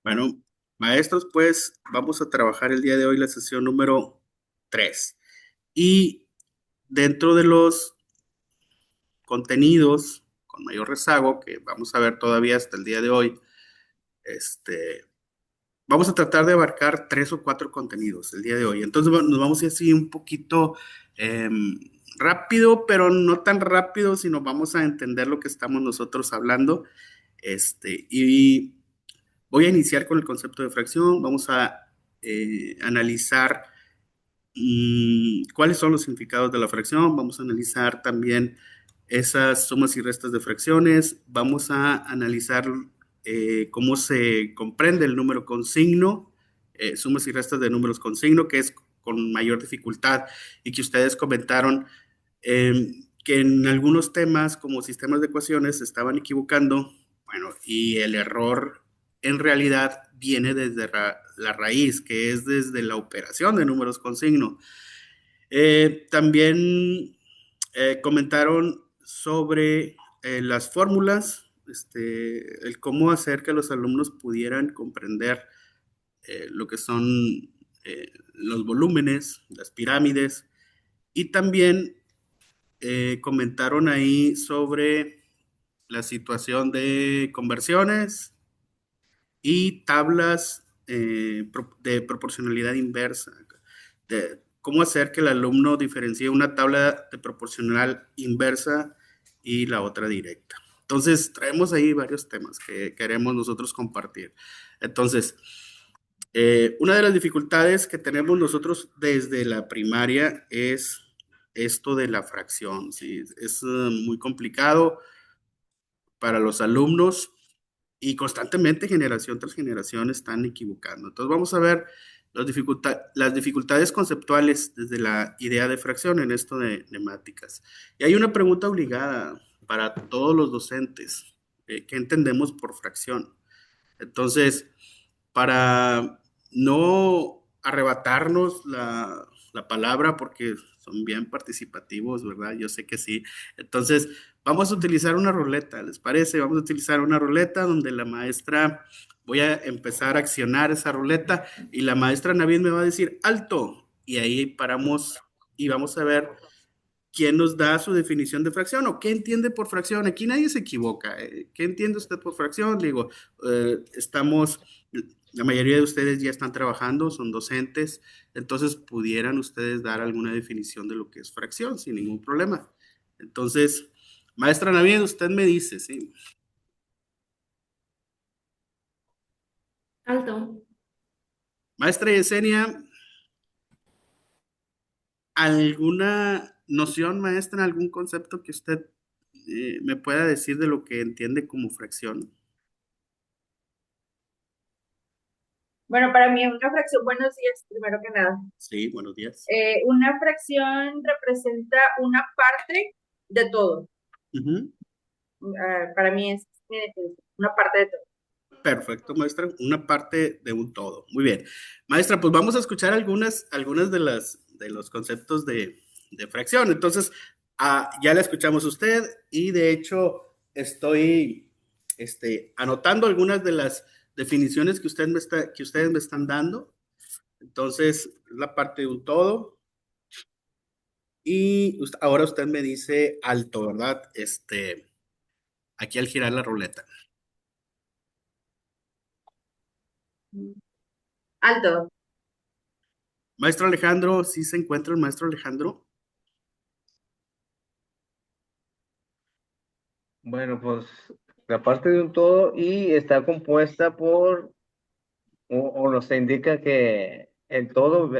Bueno, maestros, pues vamos a trabajar el día de hoy la sesión número 3. Y dentro de los contenidos con mayor rezago que vamos a ver todavía hasta el día de hoy, este, vamos a tratar de abarcar 3 o 4 contenidos el día de hoy. Entonces nos vamos a ir así un poquito rápido, pero no tan rápido, sino vamos a entender lo que estamos nosotros hablando. Y voy a iniciar con el concepto de fracción. Vamos a analizar cuáles son los significados de la fracción. Vamos a analizar también esas sumas y restas de fracciones. Vamos a analizar cómo se comprende el número con signo, sumas y restas de números con signo, que es con mayor dificultad y que ustedes comentaron que en algunos temas como sistemas de ecuaciones se estaban equivocando. Bueno, y el error en realidad viene desde la raíz, que es desde la operación de números con signo. También comentaron sobre las fórmulas, el cómo hacer que los alumnos pudieran comprender lo que son los volúmenes, las pirámides, y también comentaron ahí sobre la situación de conversiones y tablas de proporcionalidad inversa. De cómo hacer que el alumno diferencie una tabla de proporcional inversa y la otra directa. Entonces, traemos ahí varios temas que queremos nosotros compartir. Entonces, una de las dificultades que tenemos nosotros desde la primaria es esto de la fracción. ¿Sí? Es muy complicado para los alumnos y constantemente, generación tras generación, están equivocando. Entonces, vamos a ver las dificultades conceptuales desde la idea de fracción en esto de nemáticas. Y hay una pregunta obligada para todos los docentes. ¿Qué entendemos por fracción? Entonces, para no arrebatarnos la palabra, porque son bien participativos, ¿verdad? Yo sé que sí. Entonces, vamos a utilizar una ruleta, ¿les parece? Vamos a utilizar una ruleta donde la maestra, voy a empezar a accionar esa ruleta y la maestra Navid me va a decir alto. Y ahí paramos y vamos a ver quién nos da su definición de fracción o qué entiende por fracción. Aquí nadie se equivoca. ¿Qué entiende usted por fracción? Digo, la mayoría de ustedes ya están trabajando, son docentes, entonces pudieran ustedes dar alguna definición de lo que es fracción sin ningún problema. Entonces, maestra Navidad, usted me dice, ¿sí? Alto. Maestra Yesenia, ¿alguna noción, maestra, algún concepto que usted me pueda decir de lo que entiende como fracción? Bueno, para mí una fracción, buenos días, primero que nada. Sí, buenos días. Una fracción representa una parte de todo. Ujú. Para mí es una parte de todo. Perfecto, maestra. Una parte de un todo. Muy bien. Maestra, pues vamos a escuchar algunas de los conceptos de fracción. Entonces, ya la escuchamos usted y de hecho estoy anotando algunas de las definiciones que ustedes me están dando. Entonces, la parte de un todo. Y ahora usted me dice alto, ¿verdad? Aquí al girar la ruleta. Alto. Maestro Alejandro, ¿sí se encuentra el maestro Alejandro? Bueno, pues la parte de un todo y está compuesta por, o nos indica que el todo,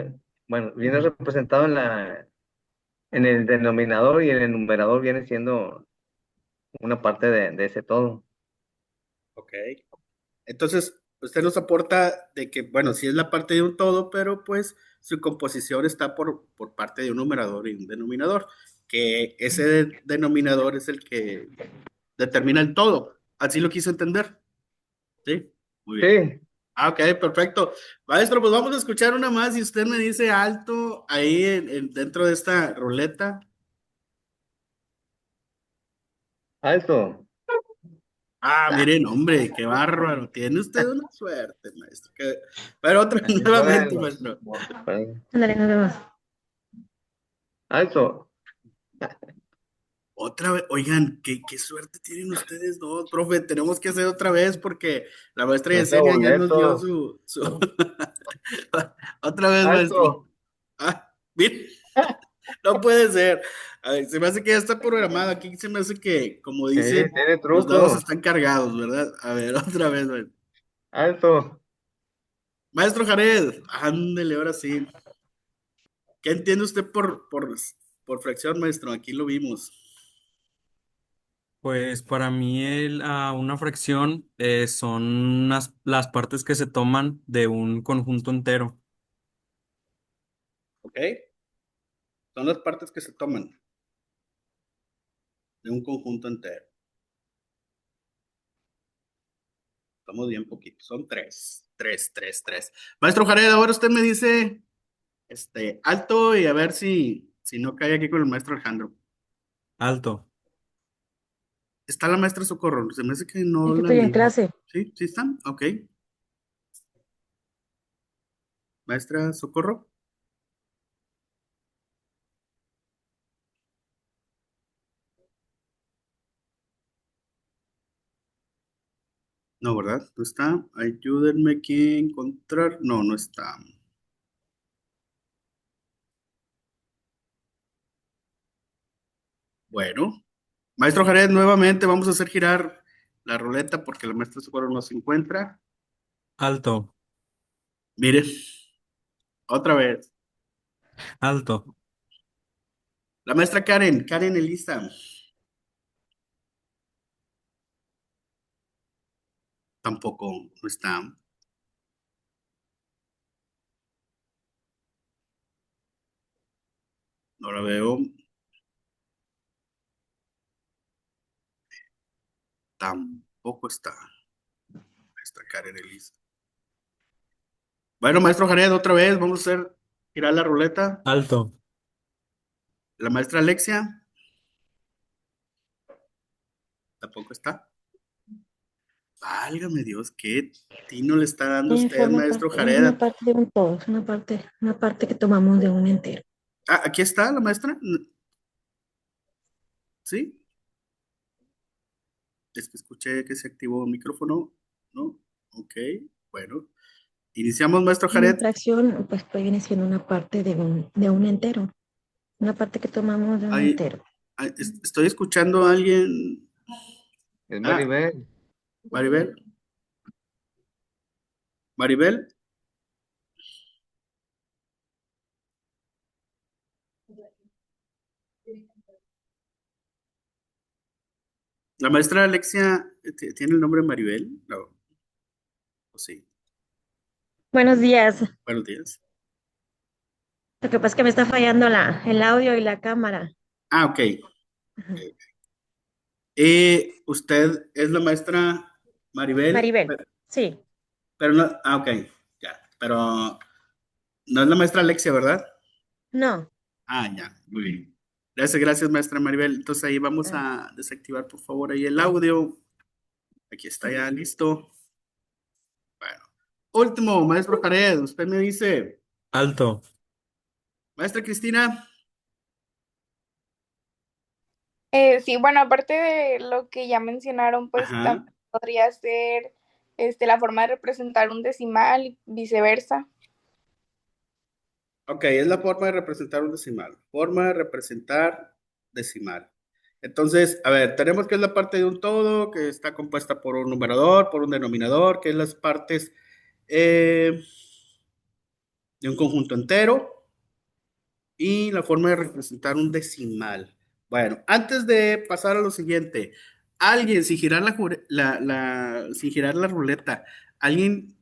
bueno, viene representado en el denominador y en el numerador viene siendo una parte de ese todo. Ok. Entonces, usted nos aporta de que, bueno, sí es la parte de un todo, pero pues su composición está por parte de un numerador y un denominador, que ese denominador es el que determina el todo. Así lo quise entender. Sí, muy bien. Sí, Ok, perfecto. Maestro, pues vamos a escuchar una más y usted me dice alto ahí dentro de esta ruleta. alto. Ah, miren, hombre, qué bárbaro. Tiene usted una suerte, maestro. Pero otra, Así nuevamente, pueden. maestro. Ándale, nos vemos. Alto. Otra vez, oigan, qué suerte tienen ustedes dos, profe. Tenemos que hacer otra vez porque la maestra No sea Yesenia ya nos dio boleto. su... Otra vez, maestro. Alto. Ah, miren, no puede ser. A ver, se me hace que ya está programado. Aquí se me hace que, como dicen, Tiene los dados truco. están cargados, ¿verdad? A ver, otra vez, maestro. Alto. Maestro Jared, ándele, ahora sí. ¿Qué entiende usted por fracción, maestro? Aquí lo vimos. Pues para mí una fracción son las partes que se toman de un conjunto entero. ¿Ok? Son las partes que se toman de un conjunto entero. Estamos bien poquitos. Son tres. Tres, tres, tres. Maestro Jared, ahora usted me dice alto y a ver si no cae aquí con el maestro Alejandro. Alto. Está la maestra Socorro. Se me hace que no Es que la estoy en vi. clase. ¿Sí? ¿Sí están? Ok. Maestra Socorro. No, ¿verdad? No está. Ayúdenme aquí a encontrar. No, no está. Bueno, maestro Jared, nuevamente vamos a hacer girar la ruleta porque la maestra Socorro no se encuentra. Alto. Mire, otra vez. Alto. La maestra Karen Elisa. Tampoco no está. No la veo. Tampoco está. Maestra Karen Elisa. Bueno, maestro Jared, otra vez vamos a hacer girar la ruleta. Alto. La maestra Alexia. Tampoco está. Válgame Dios, qué tino le está dando usted, Forma maestro parte, es una Jared. parte de un todo, es una parte que tomamos de un entero. Ah, aquí está la maestra. ¿Sí? Es que escuché que se activó el micrófono, ¿no? Ok, bueno. Iniciamos, maestro Una Jared. fracción, pues viene siendo una parte de un entero, una parte que tomamos de un Ahí, entero. estoy escuchando a alguien. Es Ah, Maribel. Maribel. Maribel. La maestra Alexia tiene el nombre Maribel. No, o sí. Buenos días. Buenos días. Lo que pasa es que me está fallando el audio y la cámara. Ah, ok. Ajá. Usted es la maestra Maribel, Maribel, sí, pero no. Ah, ok. Ya. Pero no es la maestra Alexia, ¿verdad? no. Ah, ya. Muy bien. Gracias, gracias, maestra Maribel. Entonces ahí vamos Ah, a desactivar, por favor, ahí el audio. Aquí está ya listo. Bueno. Último, maestro Jared, usted me dice, Alto. maestra Cristina. Sí, bueno, aparte de lo que ya mencionaron, pues Ajá. también podría ser la forma de representar un decimal y viceversa. Ok, es la forma de representar un decimal. Forma de representar decimal. Entonces, a ver, tenemos que es la parte de un todo, que está compuesta por un numerador, por un denominador, que es las partes eh, de un conjunto entero, y la forma de representar un decimal. Bueno, antes de pasar a lo siguiente, alguien, sin girar sin girar la ruleta, ¿alguien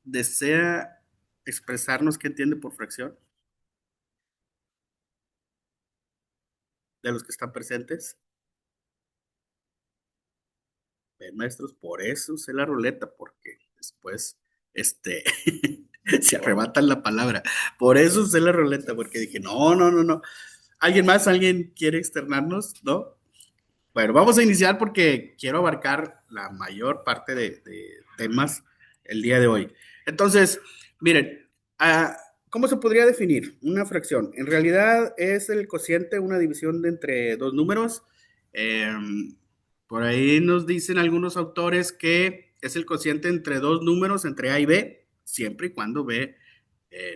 desea expresarnos qué entiende por fracción de los que están presentes? Maestros, por eso usé la ruleta, porque después, se arrebatan la palabra. Por eso usé la ruleta, porque dije, no, no, no, no. ¿Alguien más? ¿Alguien quiere externarnos? ¿No? Bueno, vamos a iniciar porque quiero abarcar la mayor parte de temas el día de hoy. Entonces, miren, ¿cómo se podría definir una fracción? En realidad es el cociente, una división de entre dos números. Eh, por ahí nos dicen algunos autores que es el cociente entre dos números, entre A y B, siempre y cuando B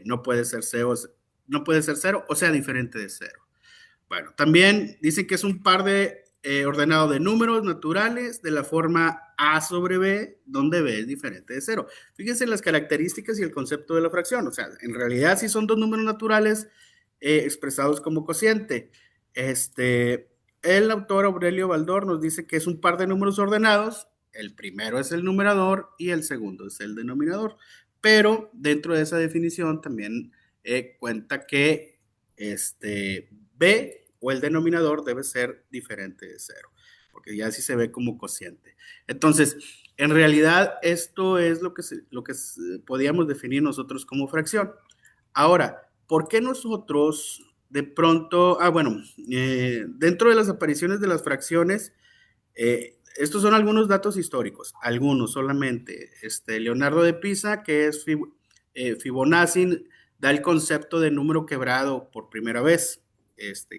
no puede ser cero, no puede ser cero o sea diferente de cero. Bueno, también dicen que es un par de ordenado de números naturales de la forma A sobre B, donde B es diferente de cero. Fíjense en las características y el concepto de la fracción. O sea, en realidad sí son dos números naturales expresados como cociente. El autor Aurelio Baldor nos dice que es un par de números ordenados. El primero es el numerador y el segundo es el denominador. Pero dentro de esa definición también cuenta que B o el denominador debe ser diferente de cero, porque ya así se ve como cociente. Entonces, en realidad, esto es lo que podíamos definir nosotros como fracción. Ahora, ¿por qué nosotros de pronto, dentro de las apariciones de las fracciones, estos son algunos datos históricos, algunos solamente. Leonardo de Pisa, que es Fibonacci, da el concepto de número quebrado por primera vez,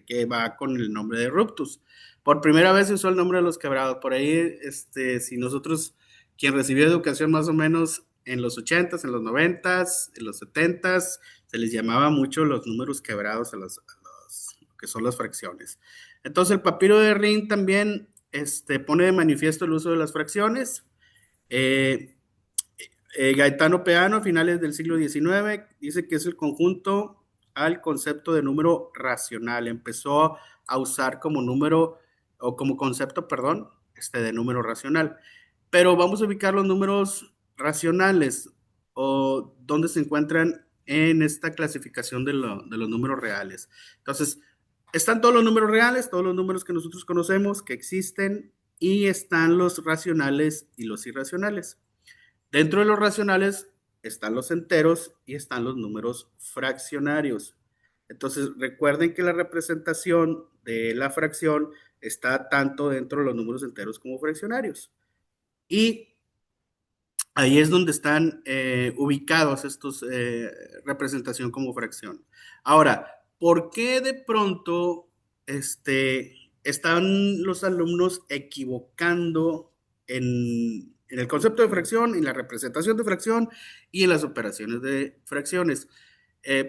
que va con el nombre de Ruptus. Por primera vez se usó el nombre de los quebrados. Por ahí, si nosotros, quien recibió educación más o menos en los 80s, en los 90s, en los 70s, se les llamaba mucho los números quebrados a los que son las fracciones. Entonces, el papiro de Rin también pone de manifiesto el uso de las fracciones. Gaetano Peano, a finales del siglo XIX, dice que es el conjunto al concepto de número racional. Empezó a usar como número, o como concepto, perdón, de número racional. Pero vamos a ubicar los números racionales, o dónde se encuentran en esta clasificación de los números reales. Entonces, están todos los números reales, todos los números que nosotros conocemos, que existen, y están los racionales y los irracionales. Dentro de los racionales están los enteros y están los números fraccionarios. Entonces, recuerden que la representación de la fracción está tanto dentro de los números enteros como fraccionarios. Y ahí es donde están ubicados estos representación como fracción. Ahora, ¿por qué de pronto están los alumnos equivocando en el concepto de fracción, en la representación de fracción y en las operaciones de fracciones?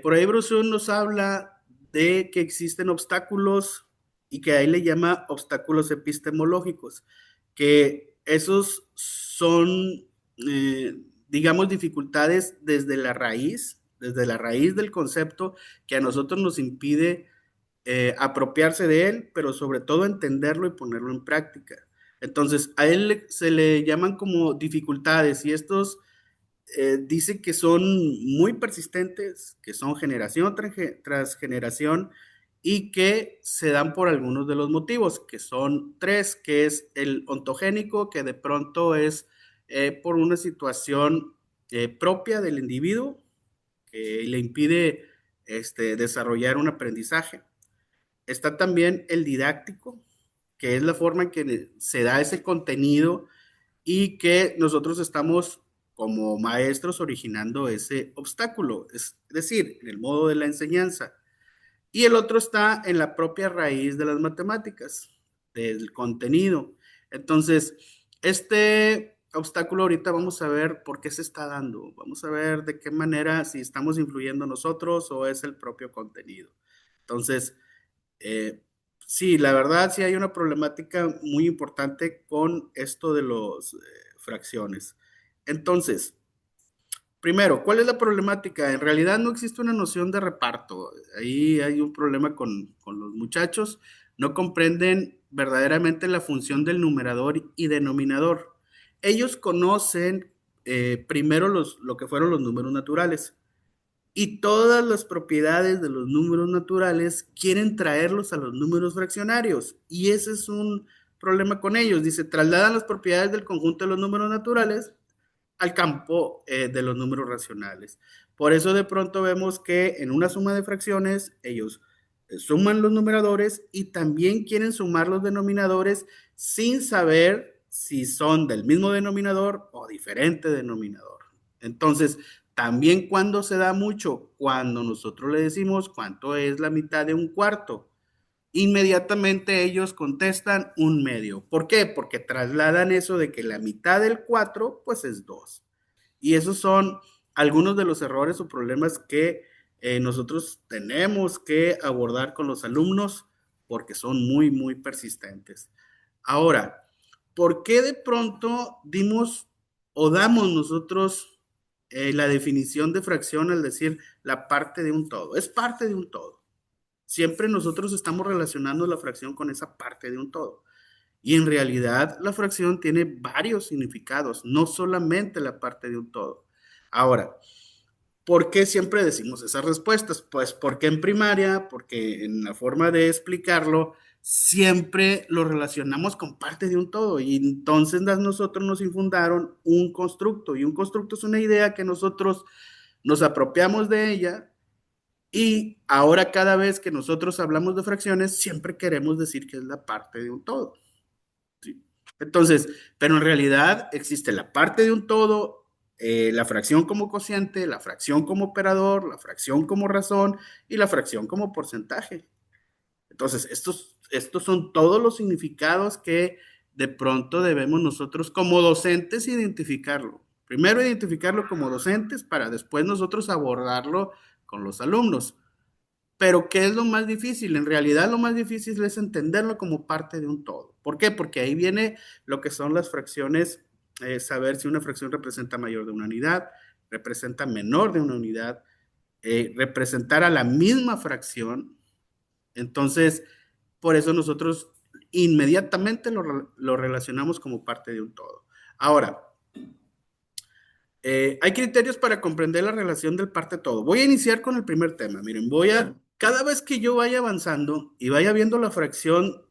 Por ahí Broussard nos habla de que existen obstáculos y que ahí le llama obstáculos epistemológicos, que esos son, digamos, dificultades desde la raíz del concepto, que a nosotros nos impide apropiarse de él, pero sobre todo entenderlo y ponerlo en práctica. Entonces, a él se le llaman como dificultades, y estos dice que son muy persistentes, que son generación tras generación, y que se dan por algunos de los motivos, que son tres, que es el ontogénico, que de pronto es por una situación propia del individuo, que le impide desarrollar un aprendizaje. Está también el didáctico, que es la forma en que se da ese contenido y que nosotros estamos como maestros originando ese obstáculo, es decir, en el modo de la enseñanza. Y el otro está en la propia raíz de las matemáticas, del contenido. Entonces, este obstáculo ahorita vamos a ver por qué se está dando, vamos a ver de qué manera, si estamos influyendo nosotros o es el propio contenido. Entonces, sí, la verdad sí hay una problemática muy importante con esto de las fracciones. Entonces, primero, ¿cuál es la problemática? En realidad no existe una noción de reparto. Ahí hay un problema con los muchachos. No comprenden verdaderamente la función del numerador y denominador. Ellos conocen primero lo que fueron los números naturales, y todas las propiedades de los números naturales quieren traerlos a los números fraccionarios, y ese es un problema con ellos. Dice, trasladan las propiedades del conjunto de los números naturales al campo de los números racionales. Por eso de pronto vemos que en una suma de fracciones ellos suman los numeradores y también quieren sumar los denominadores sin saber si son del mismo denominador o diferente denominador. Entonces, también cuando se da mucho, cuando nosotros le decimos cuánto es la mitad de un cuarto, inmediatamente ellos contestan un medio. ¿Por qué? Porque trasladan eso de que la mitad del 4 pues es 2. Y esos son algunos de los errores o problemas que nosotros tenemos que abordar con los alumnos porque son muy, muy persistentes. Ahora, ¿por qué de pronto dimos o damos nosotros la definición de fracción al decir la parte de un todo? Es parte de un todo. Siempre nosotros estamos relacionando la fracción con esa parte de un todo. Y en realidad la fracción tiene varios significados, no solamente la parte de un todo. Ahora, ¿por qué siempre decimos esas respuestas? Pues porque en primaria, porque en la forma de explicarlo, siempre lo relacionamos con parte de un todo. Y entonces nosotros nos infundaron un constructo. Y un constructo es una idea que nosotros nos apropiamos de ella. Y ahora cada vez que nosotros hablamos de fracciones, siempre queremos decir que es la parte de un todo. ¿Sí? Entonces, pero en realidad existe la parte de un todo, la fracción como cociente, la fracción como operador, la fracción como razón y la fracción como porcentaje. Entonces, estos son todos los significados que de pronto debemos nosotros como docentes identificarlo. Primero identificarlo como docentes para después nosotros abordarlo con los alumnos. Pero ¿qué es lo más difícil? En realidad lo más difícil es entenderlo como parte de un todo. ¿Por qué? Porque ahí viene lo que son las fracciones, saber si una fracción representa mayor de una unidad, representa menor de una unidad, representar a la misma fracción. Entonces, por eso nosotros inmediatamente lo relacionamos como parte de un todo. Ahora, hay criterios para comprender la relación del parte todo. Voy a iniciar con el primer tema. Miren, cada vez que yo vaya avanzando y vaya viendo la fracción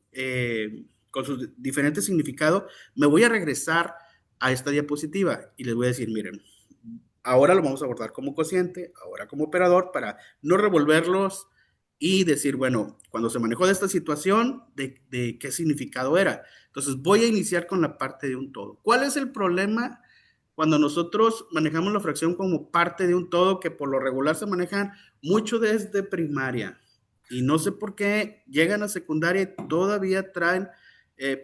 con sus diferentes significados, me voy a regresar a esta diapositiva y les voy a decir, miren, ahora lo vamos a abordar como cociente, ahora como operador, para no revolverlos y decir, bueno, cuando se manejó de esta situación, de qué significado era. Entonces, voy a iniciar con la parte de un todo. ¿Cuál es el problema cuando nosotros manejamos la fracción como parte de un todo que por lo regular se manejan mucho desde primaria? Y no sé por qué llegan a secundaria y todavía traen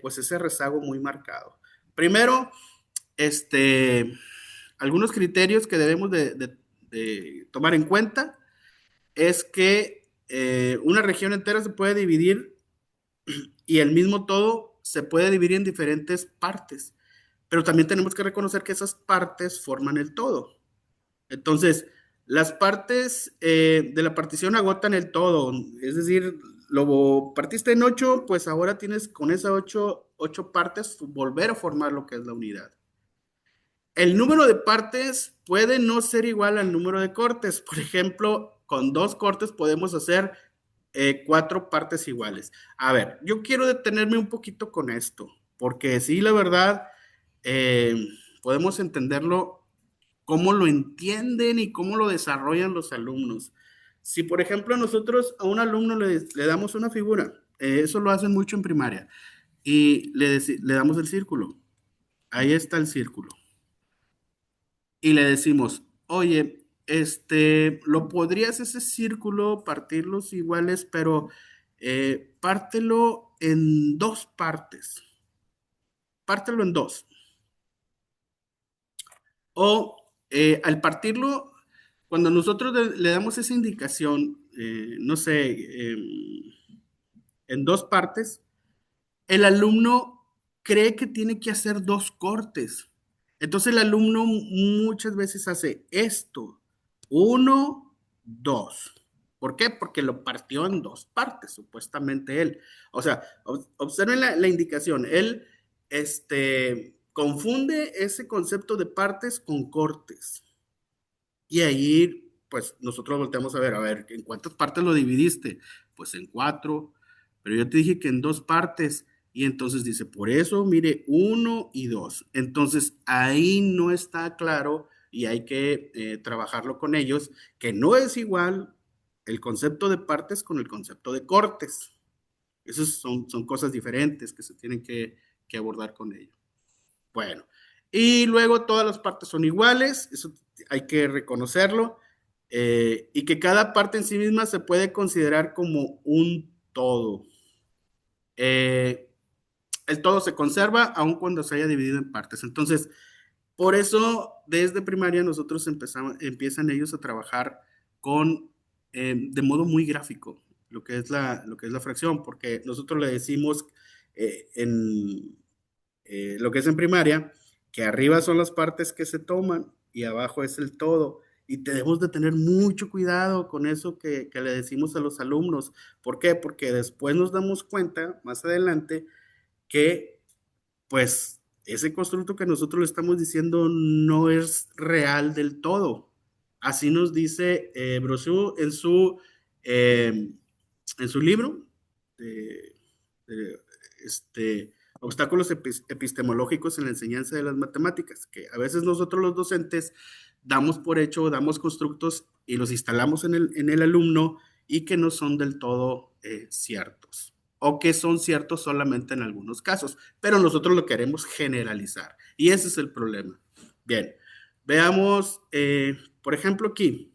pues ese rezago muy marcado. Primero, algunos criterios que debemos de tomar en cuenta es que una región entera se puede dividir y el mismo todo se puede dividir en diferentes partes, pero también tenemos que reconocer que esas partes forman el todo. Entonces, las partes de la partición agotan el todo, es decir, lo partiste en 8, pues ahora tienes con esas 8 partes volver a formar lo que es la unidad. El número de partes puede no ser igual al número de cortes. Por ejemplo, con 2 cortes podemos hacer 4 partes iguales. A ver, yo quiero detenerme un poquito con esto, porque sí, la verdad, eh, podemos entenderlo, cómo lo entienden y cómo lo desarrollan los alumnos. Si, por ejemplo, nosotros a un alumno le damos una figura, eso lo hacen mucho en primaria, y le damos el círculo. Ahí está el círculo y le decimos, oye, lo podrías ese círculo partirlos iguales, pero pártelo en 2 partes. Pártelo en 2. O al partirlo, cuando nosotros le damos esa indicación, no sé, en 2 partes, el alumno cree que tiene que hacer 2 cortes. Entonces el alumno muchas veces hace esto, 1, 2. ¿Por qué? Porque lo partió en 2 partes, supuestamente él. O sea, observen la indicación. Él confunde ese concepto de partes con cortes. Y ahí, pues nosotros volteamos a ver, ¿en cuántas partes lo dividiste? Pues en 4, pero yo te dije que en 2 partes. Y entonces dice, por eso, mire, 1 y 2. Entonces ahí no está claro y hay que trabajarlo con ellos, que no es igual el concepto de partes con el concepto de cortes. Esas son cosas diferentes que se tienen que abordar con ello. Bueno, y luego todas las partes son iguales, eso hay que reconocerlo, y que cada parte en sí misma se puede considerar como un todo. El todo se conserva aun cuando se haya dividido en partes. Entonces, por eso, desde primaria nosotros empiezan ellos a trabajar con, de modo muy gráfico, lo que es la fracción, porque nosotros le decimos lo que es en primaria, que arriba son las partes que se toman y abajo es el todo. Y debemos de tener mucho cuidado con eso que le decimos a los alumnos. ¿Por qué? Porque después nos damos cuenta, más adelante, que pues ese constructo que nosotros le estamos diciendo no es real del todo. Así nos dice Brosu en su libro de, obstáculos epistemológicos en la enseñanza de las matemáticas, que a veces nosotros los docentes damos por hecho, damos constructos y los instalamos en el alumno y que no son del todo ciertos o que son ciertos solamente en algunos casos, pero nosotros lo queremos generalizar y ese es el problema. Bien, veamos, por ejemplo, aquí,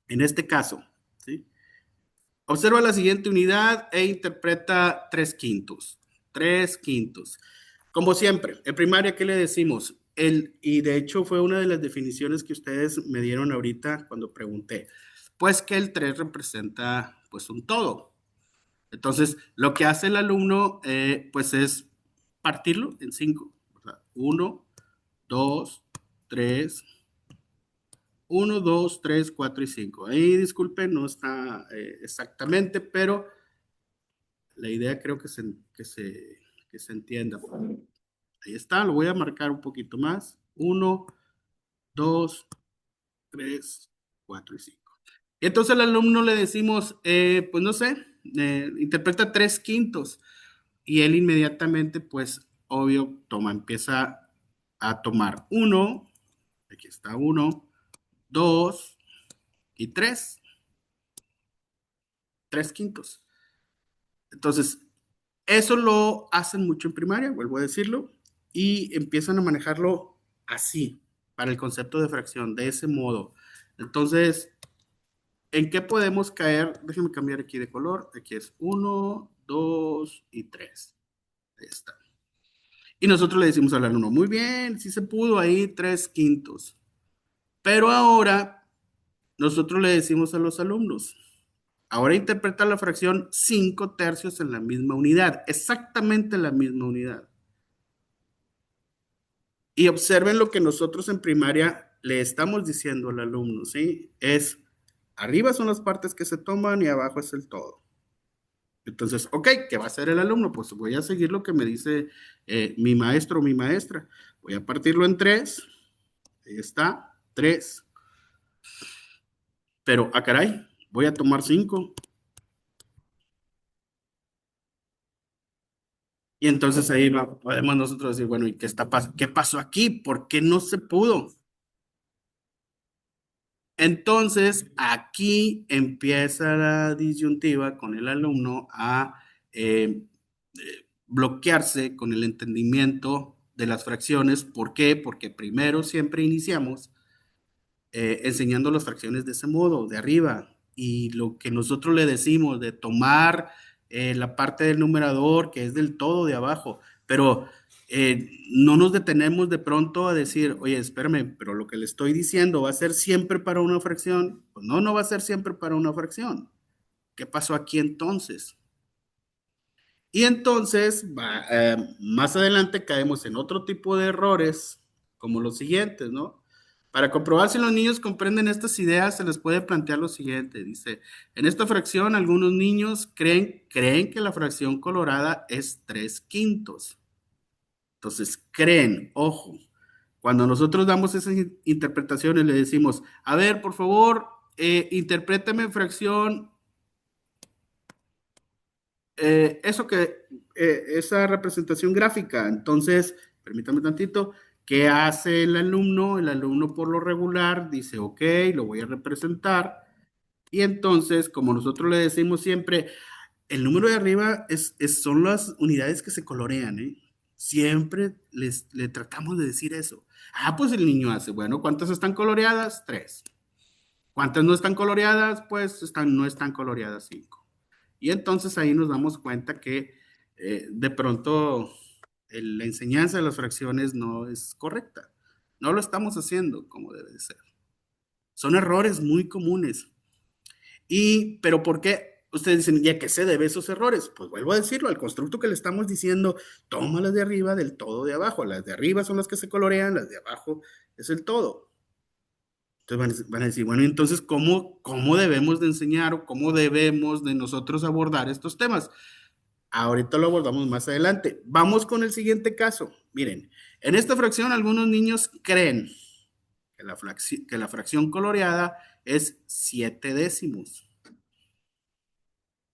en este caso, ¿sí? Observa la siguiente unidad e interpreta 3/5. 3/5. Como siempre, en primaria, ¿qué le decimos? Y de hecho fue una de las definiciones que ustedes me dieron ahorita cuando pregunté. Pues que el 3 representa pues un todo. Entonces, lo que hace el alumno pues es partirlo en 5. 1, 2, 3, 1, 2, 3, 4 y 5. Ahí, disculpen, no está exactamente, pero la idea creo que se entienda. Ahí está, lo voy a marcar un poquito más. 1, 2, 3, 4 y 5. Y entonces al alumno le decimos, pues no sé, interpreta 3/5. Y él inmediatamente, pues, obvio, empieza a tomar 1, aquí está 1, 2 y 3. 3/5. Entonces, eso lo hacen mucho en primaria, vuelvo a decirlo, y empiezan a manejarlo así, para el concepto de fracción, de ese modo. Entonces, ¿en qué podemos caer? Déjenme cambiar aquí de color. Aquí es 1, 2 y 3. Ahí está. Y nosotros le decimos al alumno, muy bien, sí se pudo ahí 3/5. Pero ahora, nosotros le decimos a los alumnos, ahora interpreta la fracción 5/3 en la misma unidad, exactamente en la misma unidad. Y observen lo que nosotros en primaria le estamos diciendo al alumno, ¿sí? Es, arriba son las partes que se toman y abajo es el todo. Entonces, ok, ¿qué va a hacer el alumno? Pues voy a seguir lo que me dice mi maestro o mi maestra. Voy a partirlo en 3. Ahí está, 3. Pero, caray, voy a tomar 5. Y entonces ahí podemos nosotros decir, bueno, ¿y qué pasó aquí? ¿Por qué no se pudo? Entonces, aquí empieza la disyuntiva con el alumno a bloquearse con el entendimiento de las fracciones. ¿Por qué? Porque primero siempre iniciamos enseñando las fracciones de ese modo, de arriba. Y lo que nosotros le decimos de tomar la parte del numerador, que es del todo de abajo, pero no nos detenemos de pronto a decir, oye, espérame, pero lo que le estoy diciendo va a ser siempre para una fracción. Pues no, no va a ser siempre para una fracción. ¿Qué pasó aquí entonces? Y entonces, más adelante caemos en otro tipo de errores, como los siguientes, ¿no? Para comprobar si los niños comprenden estas ideas, se les puede plantear lo siguiente. Dice, en esta fracción, algunos niños creen que la fracción colorada es 3/5. Entonces, creen, ojo, cuando nosotros damos esas interpretaciones, le decimos, a ver, por favor, interprétame fracción esa representación gráfica. Entonces, permítame tantito, ¿qué hace el alumno? El alumno por lo regular dice, ok, lo voy a representar Y entonces, como nosotros le decimos siempre, el número de arriba son las unidades que se colorean, ¿eh? Siempre le tratamos de decir eso. Ah, pues el niño hace, bueno, ¿cuántas están coloreadas? Tres. ¿Cuántas no están coloreadas? Pues no están coloreadas cinco. Y entonces ahí nos damos cuenta que de pronto la enseñanza de las fracciones no es correcta. No lo estamos haciendo como debe de ser. Son errores muy comunes. Pero ¿por qué? Ustedes dicen, ¿y a qué se debe esos errores? Pues vuelvo a decirlo, al constructo que le estamos diciendo, toma las de arriba del todo de abajo. Las de arriba son las que se colorean, las de abajo es el todo. Entonces van a decir, bueno, entonces, ¿cómo debemos de enseñar o cómo debemos de nosotros abordar estos temas? Ahorita lo abordamos más adelante. Vamos con el siguiente caso. Miren, en esta fracción algunos niños creen que la fracción coloreada es 7 décimos.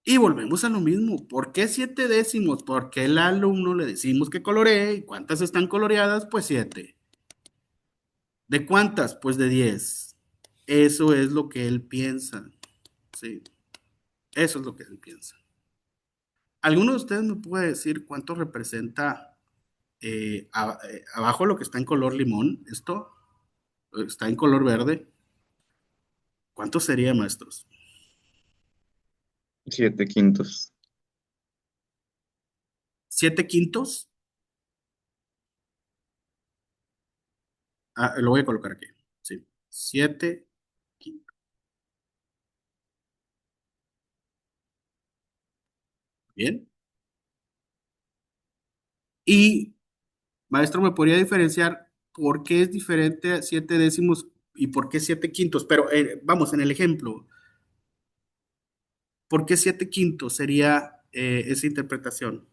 Y volvemos a lo mismo. ¿Por qué 7 décimos? Porque el alumno le decimos que coloree. ¿Y cuántas están coloreadas? Pues 7. ¿De cuántas? Pues de 10. Eso es lo que él piensa. Sí, eso es lo que él piensa. ¿Alguno de ustedes me puede decir cuánto representa abajo lo que está en color limón? Esto está en color verde. ¿Cuánto sería, maestros? 7/5. 7/5. Lo voy a colocar aquí. Sí, 7/5. Bien. Y, maestro, ¿me podría diferenciar por qué es diferente a 7 décimos y por qué 7/5? Pero vamos, en el ejemplo, ¿por qué 7/5 sería esa interpretación?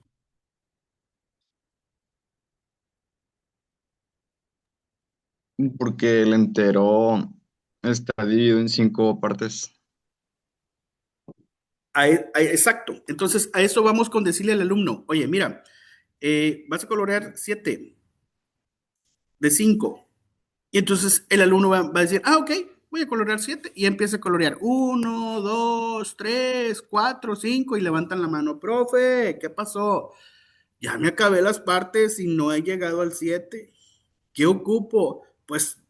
Porque el entero está dividido en 5 partes. Exacto. Entonces, a eso vamos con decirle al alumno, oye, mira, vas a colorear 7 de 5. Y entonces el alumno va a decir, ok, voy a colorear 7. Y empieza a colorear 1, 2, 3, 4, 5 y levantan la mano, profe, ¿qué pasó? Ya me acabé las partes y no he llegado al 7. ¿Qué ocupo? Pues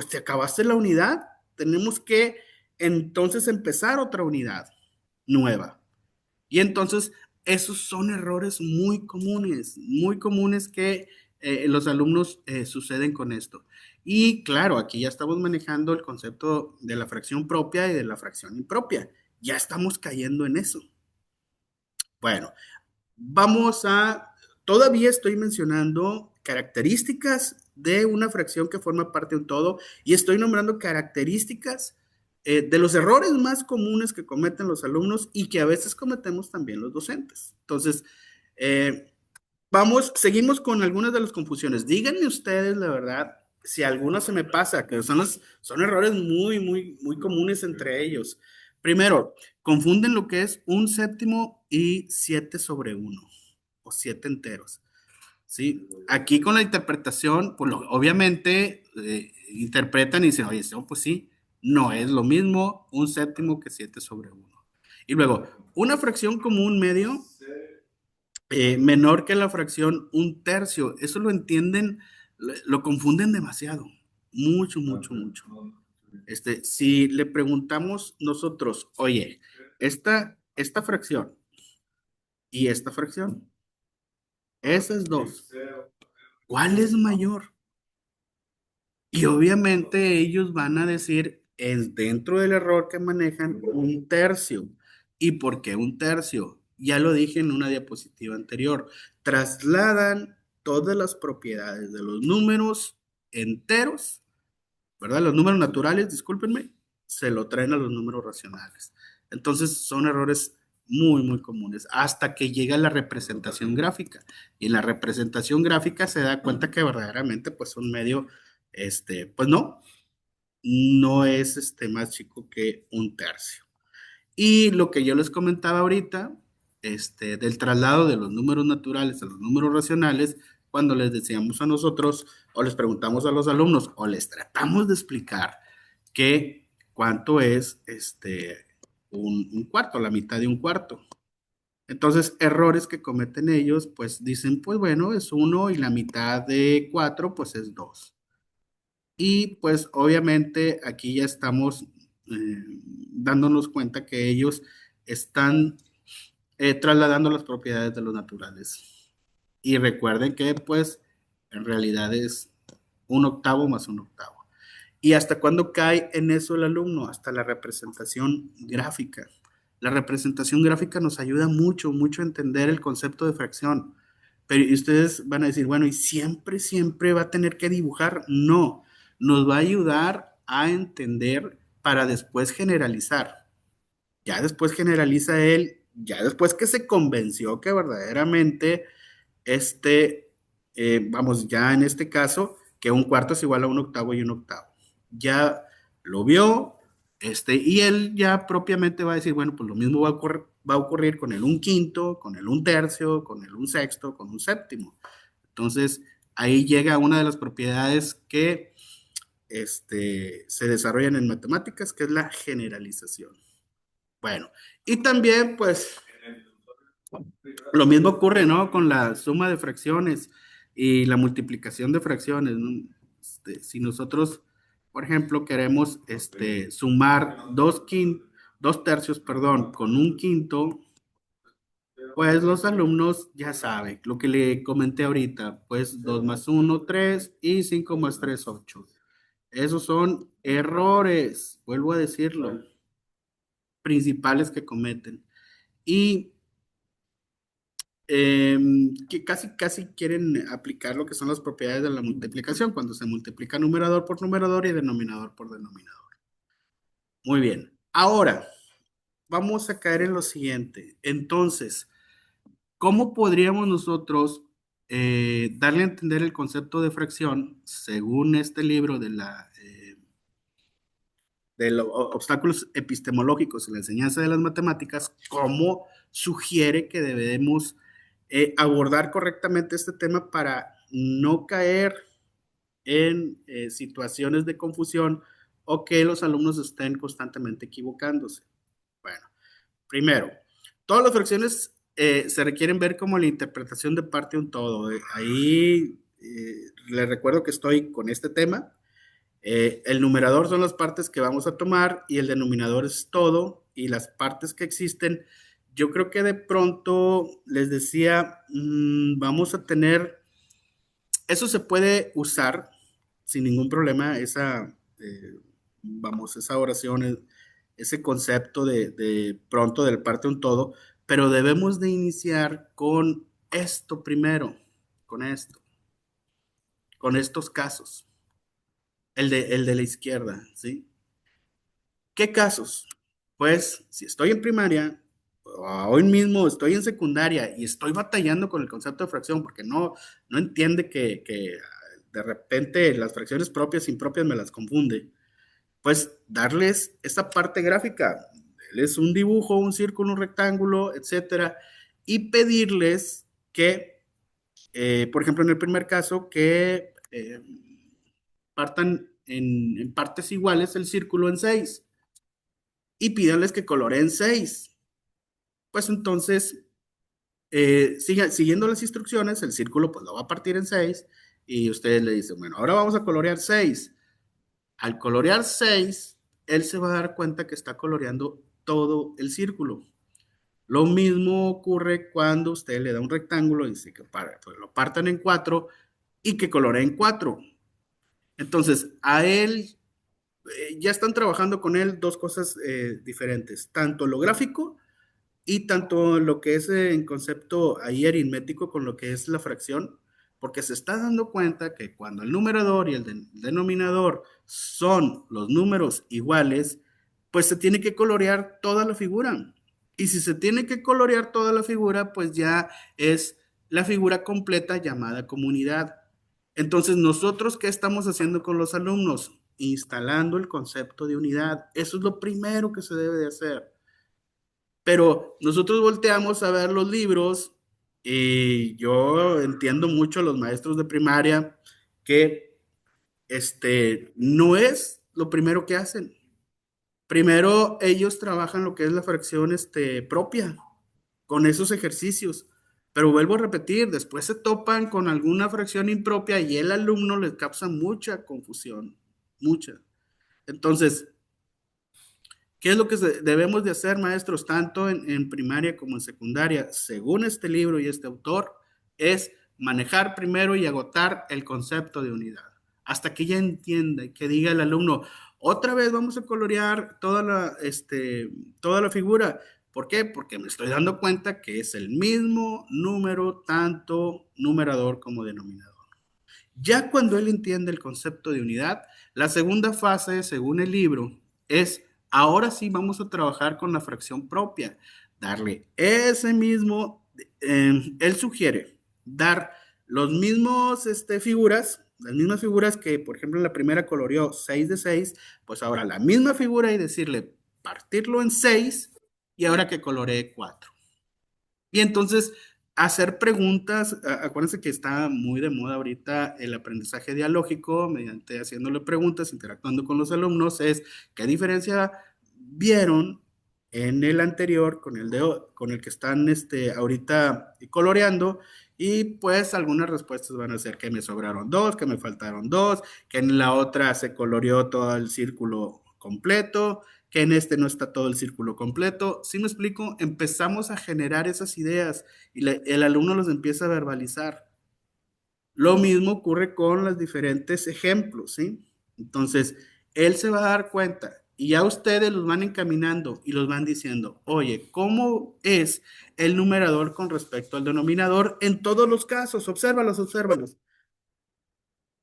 te acabaste la unidad. Tenemos que entonces empezar otra unidad nueva. Y entonces, esos son errores muy comunes que los alumnos suceden con esto. Y claro, aquí ya estamos manejando el concepto de la fracción propia y de la fracción impropia. Ya estamos cayendo en eso. Bueno, todavía estoy mencionando características de una fracción que forma parte de un todo y estoy nombrando características de los errores más comunes que cometen los alumnos y que a veces cometemos también los docentes. Entonces, eh, seguimos con algunas de las confusiones. Díganme ustedes, la verdad, si alguna se me pasa, que son errores muy comunes entre ellos. Primero, confunden lo que es 1/7 y 7/1 o 7 enteros. ¿Sí? Aquí con la interpretación, pues obviamente interpretan y dicen, oye, no, pues sí, no es lo mismo 1/7 que 7/1. Y luego, una fracción común medio menor que la fracción 1/3. Eso lo entienden, lo confunden demasiado. Mucho. Si le preguntamos nosotros, oye, esta fracción y esta fracción, esas dos, ¿cuál es mayor? Y obviamente ellos van a decir, es dentro del error que manejan 1/3. ¿Y por qué 1/3? Ya lo dije en una diapositiva anterior. Trasladan todas las propiedades de los números enteros, ¿verdad? Los números naturales, discúlpenme, se lo traen a los números racionales. Entonces son errores muy comunes hasta que llega la representación gráfica. Y en la representación gráfica se da cuenta que verdaderamente pues un medio, pues no es más chico que 1/3. Y lo que yo les comentaba ahorita, del traslado de los números naturales a los números racionales, cuando les decíamos a nosotros o les preguntamos a los alumnos o les tratamos de explicar que cuánto es un cuarto, la mitad de un cuarto. Entonces, errores que cometen ellos, pues dicen, pues bueno, es 1 y la mitad de 4, pues es 2. Y pues obviamente aquí ya estamos dándonos cuenta que ellos están trasladando las propiedades de los naturales. Y recuerden que pues en realidad es un octavo más un octavo. ¿Y hasta cuándo cae en eso el alumno? Hasta la representación gráfica. La representación gráfica nos ayuda mucho, mucho a entender el concepto de fracción. Pero y ustedes van a decir, bueno, ¿y siempre, siempre va a tener que dibujar? No, nos va a ayudar a entender para después generalizar. Ya después generaliza él, ya después que se convenció que verdaderamente vamos, ya en este caso, que un cuarto es igual a un octavo y un octavo. Ya lo vio, y él ya propiamente va a decir, bueno, pues lo mismo va a ocurrir con el un quinto, con el un tercio, con el un sexto, con un séptimo. Entonces, ahí llega una de las propiedades que se desarrollan en matemáticas, que es la generalización. Bueno, y también, pues, lo mismo ocurre, ¿no? Con la suma de fracciones y la multiplicación de fracciones, ¿no? Si nosotros, por ejemplo, queremos sumar dos tercios, perdón, con un quinto, pues los alumnos ya saben lo que le comenté ahorita, pues 2 más 1, 3 y 5 más 3, 8. Esos son errores, vuelvo a decirlo, principales que cometen. Y que casi quieren aplicar lo que son las propiedades de la multiplicación, cuando se multiplica numerador por numerador y denominador por denominador. Muy bien. Ahora, vamos a caer en lo siguiente. Entonces, ¿cómo podríamos nosotros darle a entender el concepto de fracción según este libro de los obstáculos epistemológicos en la enseñanza de las matemáticas? ¿Cómo sugiere que debemos abordar correctamente este tema para no caer en situaciones de confusión o que los alumnos estén constantemente equivocándose? Bueno, primero, todas las fracciones se requieren ver como la interpretación de parte de un todo. Ahí les recuerdo que estoy con este tema. El numerador son las partes que vamos a tomar y el denominador es todo y las partes que existen. Yo creo que de pronto les decía, vamos a tener, eso se puede usar sin ningún problema, esa oración, ese concepto de pronto del parte un todo, pero debemos de iniciar con esto primero, con esto, con estos casos, el de la izquierda, ¿sí? ¿Qué casos? Pues si estoy en primaria, hoy mismo estoy en secundaria y estoy batallando con el concepto de fracción porque no entiende que de repente las fracciones propias e impropias me las confunde, pues darles esa parte gráfica, darles un dibujo, un círculo, un rectángulo, etcétera, y pedirles que, por ejemplo, en el primer caso, que partan en partes iguales el círculo en 6 y pídanles que coloreen 6. Pues entonces, siguiendo las instrucciones, el círculo pues lo va a partir en 6 y ustedes le dicen, bueno, ahora vamos a colorear 6. Al colorear 6, él se va a dar cuenta que está coloreando todo el círculo. Lo mismo ocurre cuando usted le da un rectángulo y dice que pues lo partan en 4 y que coloreen 4. Entonces, a él ya están trabajando con él dos cosas diferentes, tanto lo gráfico y tanto lo que es en concepto ahí aritmético con lo que es la fracción, porque se está dando cuenta que cuando el numerador y el denominador son los números iguales, pues se tiene que colorear toda la figura. Y si se tiene que colorear toda la figura, pues ya es la figura completa llamada comunidad. Entonces, ¿nosotros qué estamos haciendo con los alumnos? Instalando el concepto de unidad. Eso es lo primero que se debe de hacer. Pero nosotros volteamos a ver los libros y yo entiendo mucho a los maestros de primaria que no es lo primero que hacen. Primero ellos trabajan lo que es la fracción propia, con esos ejercicios. Pero vuelvo a repetir, después se topan con alguna fracción impropia y el alumno les causa mucha confusión, mucha. Entonces, ¿qué es lo que debemos de hacer, maestros, tanto en primaria como en secundaria? Según este libro y este autor, es manejar primero y agotar el concepto de unidad, hasta que ya entienda y que diga el alumno, otra vez vamos a colorear toda la figura. ¿Por qué? Porque me estoy dando cuenta que es el mismo número, tanto numerador como denominador. Ya cuando él entiende el concepto de unidad, la segunda fase, según el libro, es ahora sí vamos a trabajar con la fracción propia, darle ese mismo, él sugiere dar los mismos las mismas figuras que, por ejemplo, en la primera coloreó 6 de 6, pues ahora la misma figura y decirle partirlo en 6 y ahora que coloree 4. Y entonces hacer preguntas, acuérdense que está muy de moda ahorita el aprendizaje dialógico, mediante haciéndole preguntas, interactuando con los alumnos, es qué diferencia vieron en el anterior con el que están ahorita coloreando, y pues algunas respuestas van a ser que me sobraron 2, que me faltaron 2, que en la otra se coloreó todo el círculo completo, que en este no está todo el círculo completo. ¿Sí me explico? Empezamos a generar esas ideas y el alumno los empieza a verbalizar. Lo mismo ocurre con los diferentes ejemplos, ¿sí? Entonces, él se va a dar cuenta y ya ustedes los van encaminando y los van diciendo, oye, ¿cómo es el numerador con respecto al denominador en todos los casos? Obsérvalos, obsérvalos.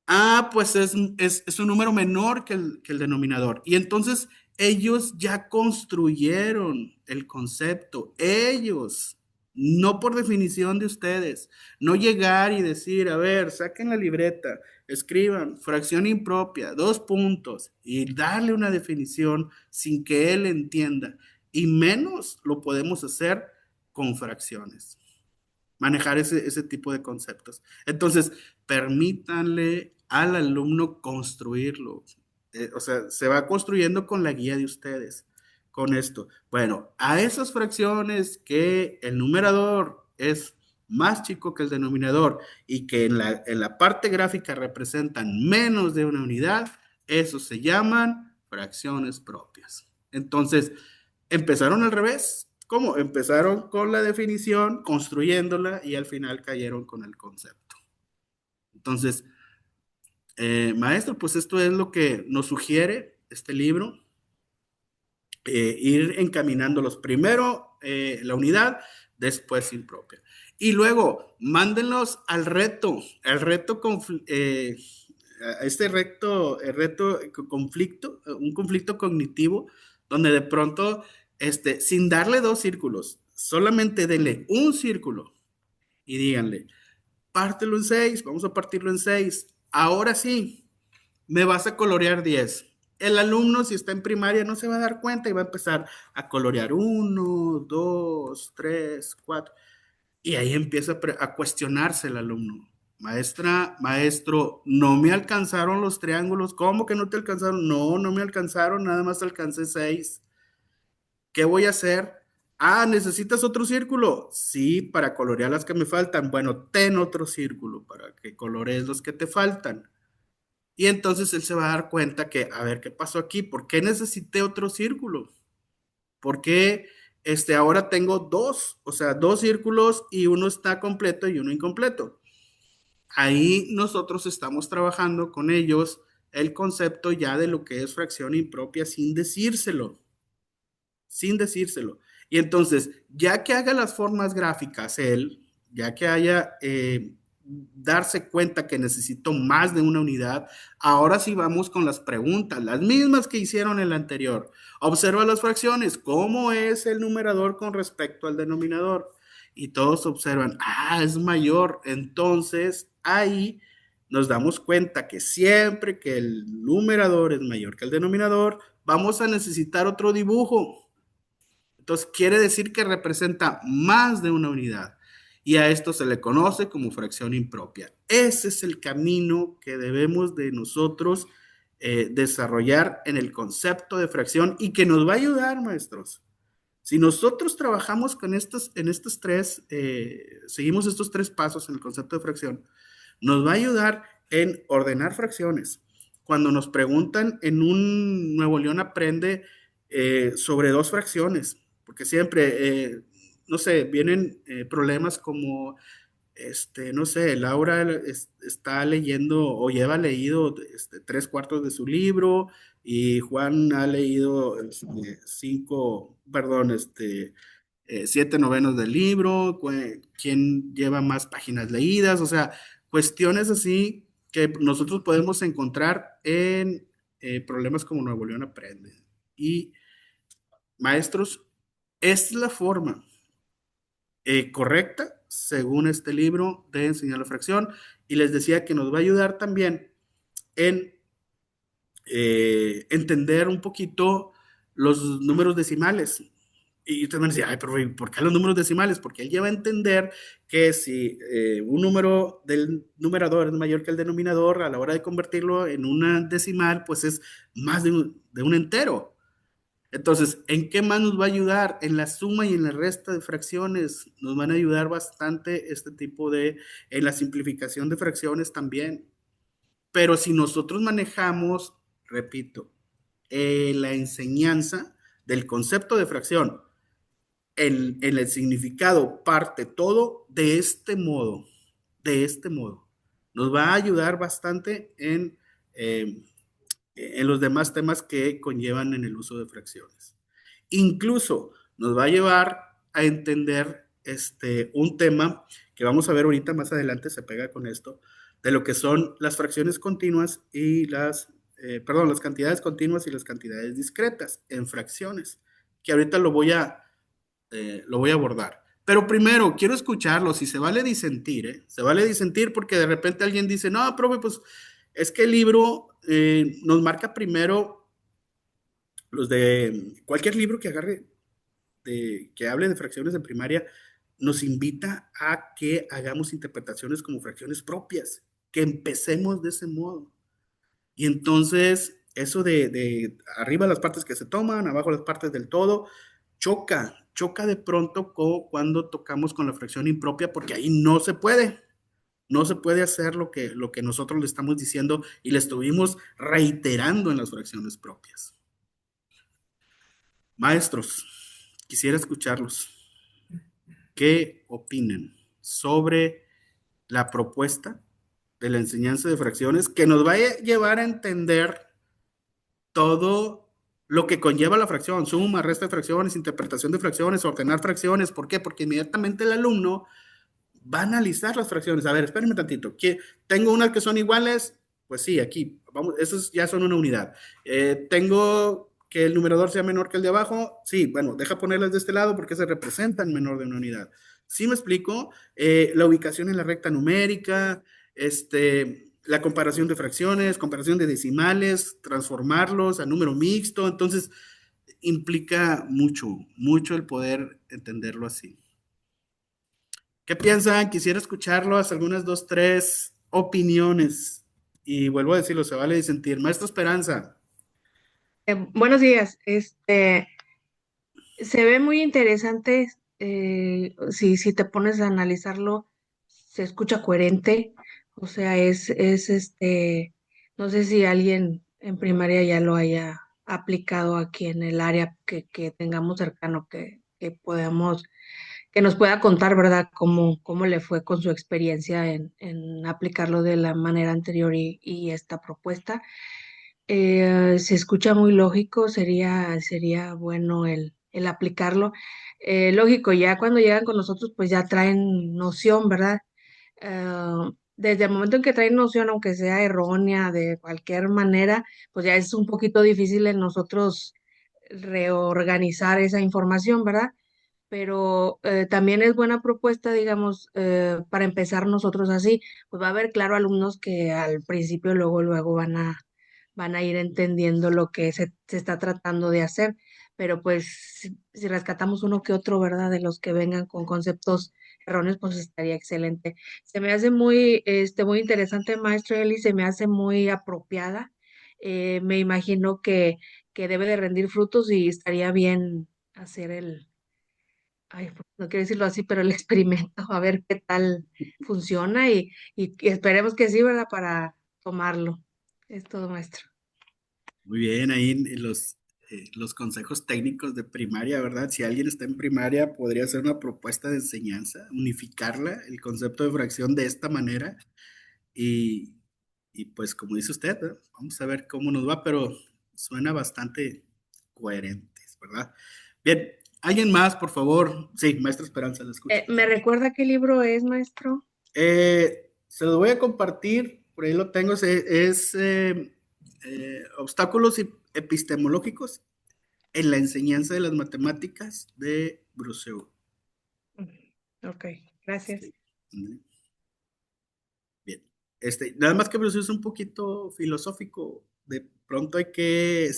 Ah, pues es un número menor que el denominador. Y entonces ellos ya construyeron el concepto. Ellos, no por definición de ustedes. No llegar y decir, a ver, saquen la libreta, escriban fracción impropia, 2 puntos, y darle una definición sin que él entienda. Y menos lo podemos hacer con fracciones, manejar ese tipo de conceptos. Entonces, permítanle al alumno construirlo. O sea, se va construyendo con la guía de ustedes, con esto. Bueno, a esas fracciones que el numerador es más chico que el denominador y que en la parte gráfica representan menos de una unidad, eso se llaman fracciones propias. Entonces, empezaron al revés. ¿Cómo? Empezaron con la definición, construyéndola y al final cayeron con el concepto. Entonces, maestro, pues esto es lo que nos sugiere este libro, ir encaminándolos primero la unidad, después impropia. Y luego, mándenlos al reto, conflicto, un conflicto cognitivo, donde de pronto, sin darle 2 círculos, solamente denle un círculo y díganle, pártelo en 6, vamos a partirlo en 6. Ahora sí, me vas a colorear 10. El alumno, si está en primaria, no se va a dar cuenta y va a empezar a colorear 1, 2, 3, 4. Y ahí empieza a cuestionarse el alumno. Maestra, maestro, no me alcanzaron los triángulos. ¿Cómo que no te alcanzaron? No, no me alcanzaron, nada más alcancé 6. ¿Qué voy a hacer? Ah, ¿necesitas otro círculo? Sí, para colorear las que me faltan. Bueno, ten otro círculo para que colorees los que te faltan. Y entonces él se va a dar cuenta que, a ver, ¿qué pasó aquí? ¿Por qué necesité otro círculo? ¿Por qué ahora tengo 2? O sea, 2 círculos y uno está completo y uno incompleto. Ahí nosotros estamos trabajando con ellos el concepto ya de lo que es fracción impropia sin decírselo. Sin decírselo. Y entonces, ya que haga las formas gráficas él, ya que haya darse cuenta que necesito más de una unidad, ahora sí vamos con las preguntas, las mismas que hicieron en la anterior. Observa las fracciones, ¿cómo es el numerador con respecto al denominador? Y todos observan, es mayor. Entonces, ahí nos damos cuenta que siempre que el numerador es mayor que el denominador, vamos a necesitar otro dibujo. Entonces, quiere decir que representa más de una unidad. Y a esto se le conoce como fracción impropia. Ese es el camino que debemos de nosotros desarrollar en el concepto de fracción y que nos va a ayudar, maestros. Si nosotros trabajamos con en estos tres, seguimos estos tres pasos en el concepto de fracción, nos va a ayudar en ordenar fracciones. Cuando nos preguntan en un Nuevo León Aprende sobre dos fracciones, porque siempre, no sé, vienen problemas como no sé, Laura está leyendo o lleva leído 3/4 de su libro y Juan ha leído 7/9 del libro, quién lleva más páginas leídas, o sea, cuestiones así que nosotros podemos encontrar en problemas como Nuevo León Aprende. Y maestros, esta es la forma correcta según este libro de enseñar la fracción, y les decía que nos va a ayudar también en entender un poquito los números decimales. Y usted me decía, ay, pero ¿por qué los números decimales? Porque él lleva a entender que si un número del numerador es mayor que el denominador, a la hora de convertirlo en una decimal, pues es más de un entero. Entonces, ¿en qué más nos va a ayudar? En la suma y en la resta de fracciones. Nos van a ayudar bastante este tipo en la simplificación de fracciones también. Pero si nosotros manejamos, repito, la enseñanza del concepto de fracción, en el significado parte todo de este modo, nos va a ayudar bastante en los demás temas que conllevan en el uso de fracciones. Incluso nos va a llevar a entender un tema que vamos a ver ahorita más adelante, se pega con esto, de lo que son las fracciones continuas y las cantidades continuas y las cantidades discretas en fracciones, que ahorita lo voy a abordar. Pero primero, quiero escucharlo, si se vale disentir, se vale disentir porque de repente alguien dice, no, profe, pues es que el libro nos marca primero los de cualquier libro que agarre, que hable de fracciones en primaria, nos invita a que hagamos interpretaciones como fracciones propias, que empecemos de ese modo. Y entonces, eso de arriba las partes que se toman, abajo las partes del todo, choca de pronto cuando tocamos con la fracción impropia, porque ahí no se puede. No se puede hacer lo que nosotros le estamos diciendo y le estuvimos reiterando en las fracciones propias. Maestros, quisiera escucharlos. ¿Qué opinan sobre la propuesta de la enseñanza de fracciones que nos va a llevar a entender todo lo que conlleva la fracción, suma, resta de fracciones, interpretación de fracciones, ordenar fracciones? ¿Por qué? Porque inmediatamente el alumno va a analizar las fracciones. A ver, espérenme tantito. ¿Tengo unas que son iguales? Pues sí, aquí, vamos, esos ya son una unidad. ¿Tengo que el numerador sea menor que el de abajo? Sí, bueno, deja ponerlas de este lado porque se representan menor de una unidad. ¿Sí me explico? La ubicación en la recta numérica, la comparación de fracciones, comparación de decimales, transformarlos a número mixto. Entonces, implica mucho el poder entenderlo así. ¿Qué piensan? Quisiera escucharlos, algunas 2, 3 opiniones. Y vuelvo a decirlo, se vale disentir. Maestra Esperanza. Buenos días. Se ve muy interesante. Si te pones a analizarlo, se escucha coherente. O sea, no sé si alguien en primaria ya lo haya aplicado aquí en el área que tengamos cercano, que nos pueda contar, ¿verdad?, cómo le fue con su experiencia en aplicarlo de la manera anterior y esta propuesta. Se escucha muy lógico, sería bueno el aplicarlo. Lógico, ya cuando llegan con nosotros, pues ya traen noción, ¿verdad? Desde el momento en que traen noción, aunque sea errónea de cualquier manera, pues ya es un poquito difícil en nosotros reorganizar esa información, ¿verdad? Pero también es buena propuesta, digamos, para empezar nosotros así, pues va a haber, claro, alumnos que al principio luego van a ir entendiendo lo que se está tratando de hacer, pero pues si rescatamos uno que otro, ¿verdad? De los que vengan con conceptos erróneos, pues estaría excelente. Se me hace muy interesante, maestro Eli, se me hace muy apropiada Me imagino que debe de rendir frutos y estaría bien hacer ay, pues, no quiero decirlo así, pero el experimento, a ver qué tal funciona y esperemos que sí, ¿verdad? Para tomarlo. Es todo, maestro. Muy bien, ahí en los consejos técnicos de primaria, ¿verdad? Si alguien está en primaria, podría hacer una propuesta de enseñanza, unificarla, el concepto de fracción de esta manera y, y pues como dice usted, ¿verdad? Vamos a ver cómo nos va, pero suena bastante coherentes, ¿verdad? Bien, alguien más, por favor. Sí, maestra Esperanza, la escucho. ¿Me recuerda qué libro es, maestro? Se lo voy a compartir, por ahí lo tengo, Obstáculos epistemológicos en la enseñanza de las matemáticas de Bruseu. Ok, gracias. Sí. Bien. Nada más que Bruseu es un poquito filosófico. De pronto hay que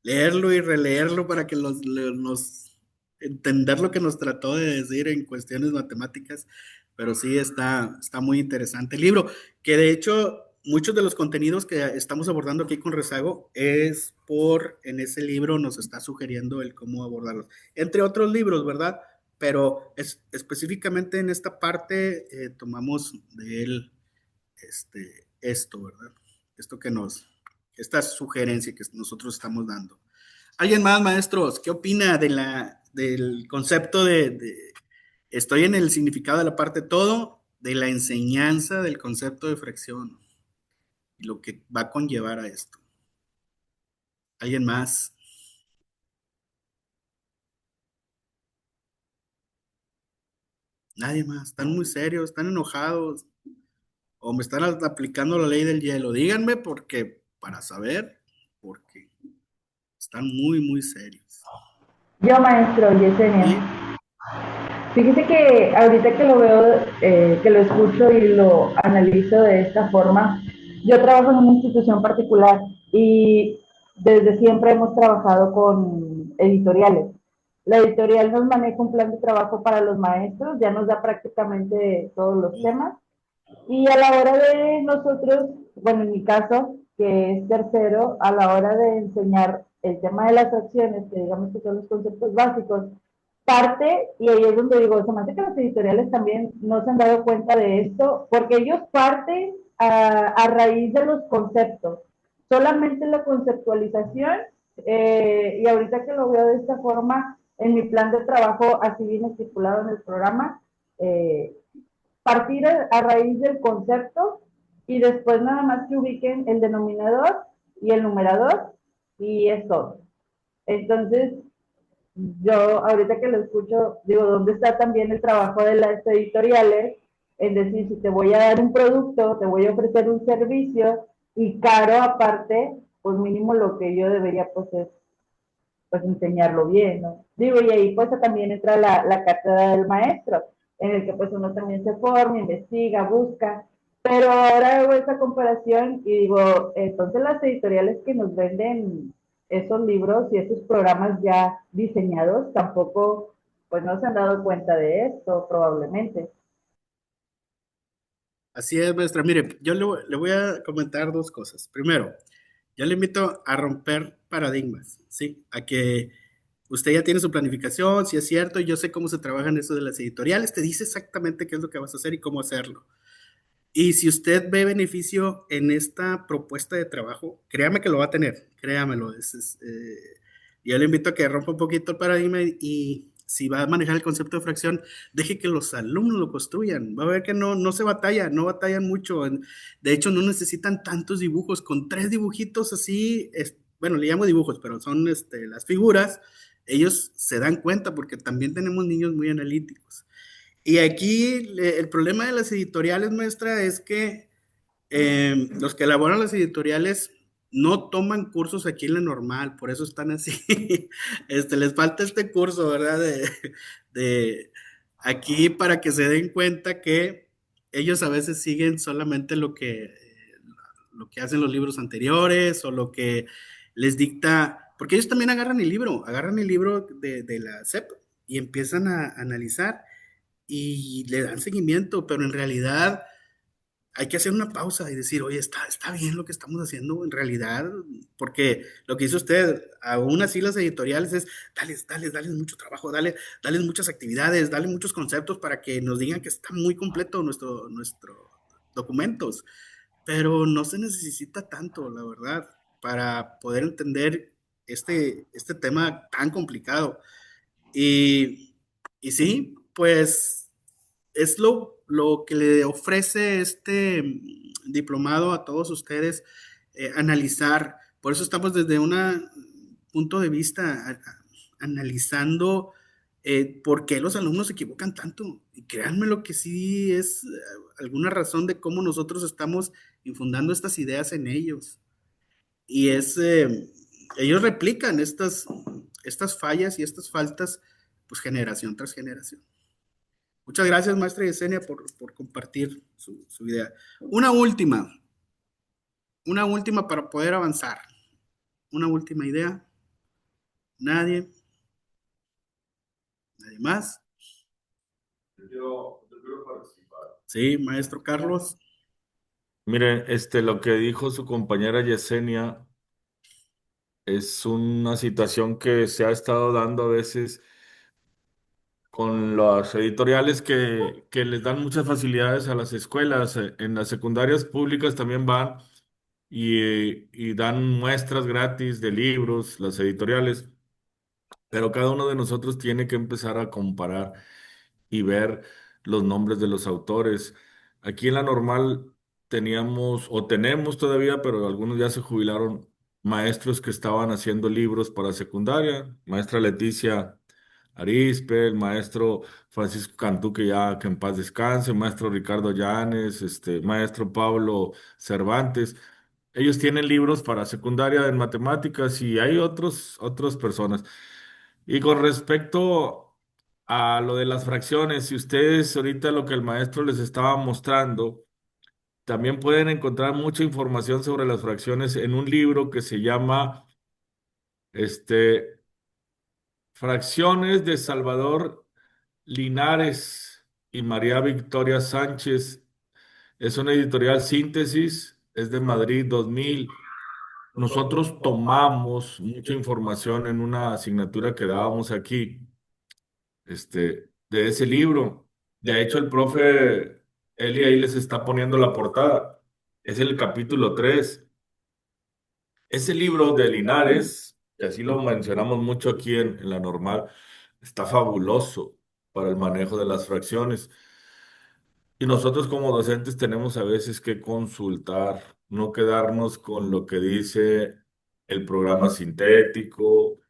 leerlo y releerlo para que nos entender lo que nos trató de decir en cuestiones matemáticas, pero sí está muy interesante el libro, que de hecho muchos de los contenidos que estamos abordando aquí con Rezago en ese libro nos está sugiriendo el cómo abordarlos, entre otros libros, ¿verdad? Pero específicamente en esta parte tomamos de él esto, ¿verdad? Esto esta sugerencia que nosotros estamos dando. ¿Alguien más, maestros? ¿Qué opina del concepto estoy en el significado de la parte todo, de la enseñanza del concepto de fracción y lo que va a conllevar a esto? ¿Alguien más? Nadie más. Están muy serios, están enojados o me están aplicando la ley del hielo. Díganme para saber, porque están muy, muy serios. Yo, maestro Yesenia. ¿Sí? Fíjese que ahorita que lo veo, que lo escucho y lo analizo de esta forma, yo trabajo en una institución particular y desde siempre hemos trabajado con editoriales. La editorial nos maneja un plan de trabajo para los maestros, ya nos da prácticamente todos los temas. Y a la hora de nosotros, bueno, en mi caso, que es tercero, a la hora de enseñar el tema de las acciones, que digamos que son los conceptos básicos, parte, y ahí es donde digo, se me hace que los editoriales también no se han dado cuenta de esto, porque ellos parten a raíz de los conceptos, solamente la conceptualización, y ahorita que lo veo de esta forma, en mi plan de trabajo, así viene estipulado en el programa, partir a raíz del concepto y después nada más que ubiquen el denominador y el numerador y es todo. Entonces, yo ahorita que lo escucho, digo, ¿dónde está también el trabajo de las editoriales? En decir, si te voy a dar un producto, te voy a ofrecer un servicio y caro aparte, pues mínimo lo que yo debería pues es pues enseñarlo bien, ¿no? Digo, y ahí pues también entra la cátedra del maestro, en el que pues uno también se forma, investiga, busca, pero ahora hago esa comparación y digo, entonces las editoriales que nos venden esos libros y esos programas ya diseñados tampoco pues no se han dado cuenta de esto probablemente. Así es, maestra. Mire, yo le voy a comentar dos cosas. Primero, yo le invito a romper paradigmas, ¿sí? A que usted ya tiene su planificación, si es cierto, y yo sé cómo se trabaja en eso de las editoriales, te dice exactamente qué es lo que vas a hacer y cómo hacerlo. Y si usted ve beneficio en esta propuesta de trabajo, créame que lo va a tener, créamelo. Yo le invito a que rompa un poquito el paradigma y si va a manejar el concepto de fracción, deje que los alumnos lo construyan. Va a ver que no se batalla, no batallan mucho. De hecho, no necesitan tantos dibujos. Con 3 dibujitos así, bueno, le llamo dibujos, pero son las figuras. Ellos se dan cuenta porque también tenemos niños muy analíticos. Y aquí el problema de las editoriales, maestra, es que los que elaboran las editoriales no toman cursos aquí en la normal, por eso están así. Les falta este curso, ¿verdad? De aquí para que se den cuenta que ellos a veces siguen solamente lo que hacen los libros anteriores o lo que les dicta, porque ellos también agarran el libro de la SEP y empiezan a analizar y le dan seguimiento, pero en realidad hay que hacer una pausa y decir, oye, está bien lo que estamos haciendo en realidad, porque lo que hizo usted, aún así las editoriales es, dale mucho trabajo, dale muchas actividades, dale muchos conceptos para que nos digan que está muy completo nuestro documentos, pero no se necesita tanto, la verdad, para poder entender este tema tan complicado. Y, y sí, pues es lo que le ofrece este diplomado a todos ustedes, analizar. Por eso estamos desde un punto de vista analizando por qué los alumnos se equivocan tanto. Y créanme lo que sí es alguna razón de cómo nosotros estamos infundando estas ideas en ellos. Y ellos replican estas fallas y estas faltas, pues generación tras generación. Muchas gracias, maestra Yesenia, por compartir su idea. Una última, una última para poder avanzar. Una última idea. Nadie, nadie más. Yo quiero participar. Sí, maestro Carlos. Mire, lo que dijo su compañera Yesenia es una situación que se ha estado dando a veces con las editoriales que les dan muchas facilidades a las escuelas. En las secundarias públicas también van y dan muestras gratis de libros, las editoriales, pero cada uno de nosotros tiene que empezar a comparar y ver los nombres de los autores. Aquí en la normal teníamos, o tenemos todavía, pero algunos ya se jubilaron, maestros que estaban haciendo libros para secundaria. Maestra Leticia Arispe, el maestro Francisco Cantú, que en paz descanse, maestro Ricardo Llanes, maestro Pablo Cervantes. Ellos tienen libros para secundaria en matemáticas y hay otras personas. Y con respecto a lo de las fracciones, si ustedes ahorita lo que el maestro les estaba mostrando, también pueden encontrar mucha información sobre las fracciones en un libro que se llama este, Fracciones de Salvador Linares y María Victoria Sánchez. Es una editorial Síntesis, es de Madrid 2000. Nosotros tomamos mucha información en una asignatura que dábamos aquí, de ese libro. De hecho, el profe Eli ahí les está poniendo la portada. Es el capítulo 3. Ese libro de Linares, que así lo mencionamos mucho aquí en la normal, está fabuloso para el manejo de las fracciones. Y nosotros como docentes tenemos a veces que consultar, no quedarnos con lo que dice el programa sintético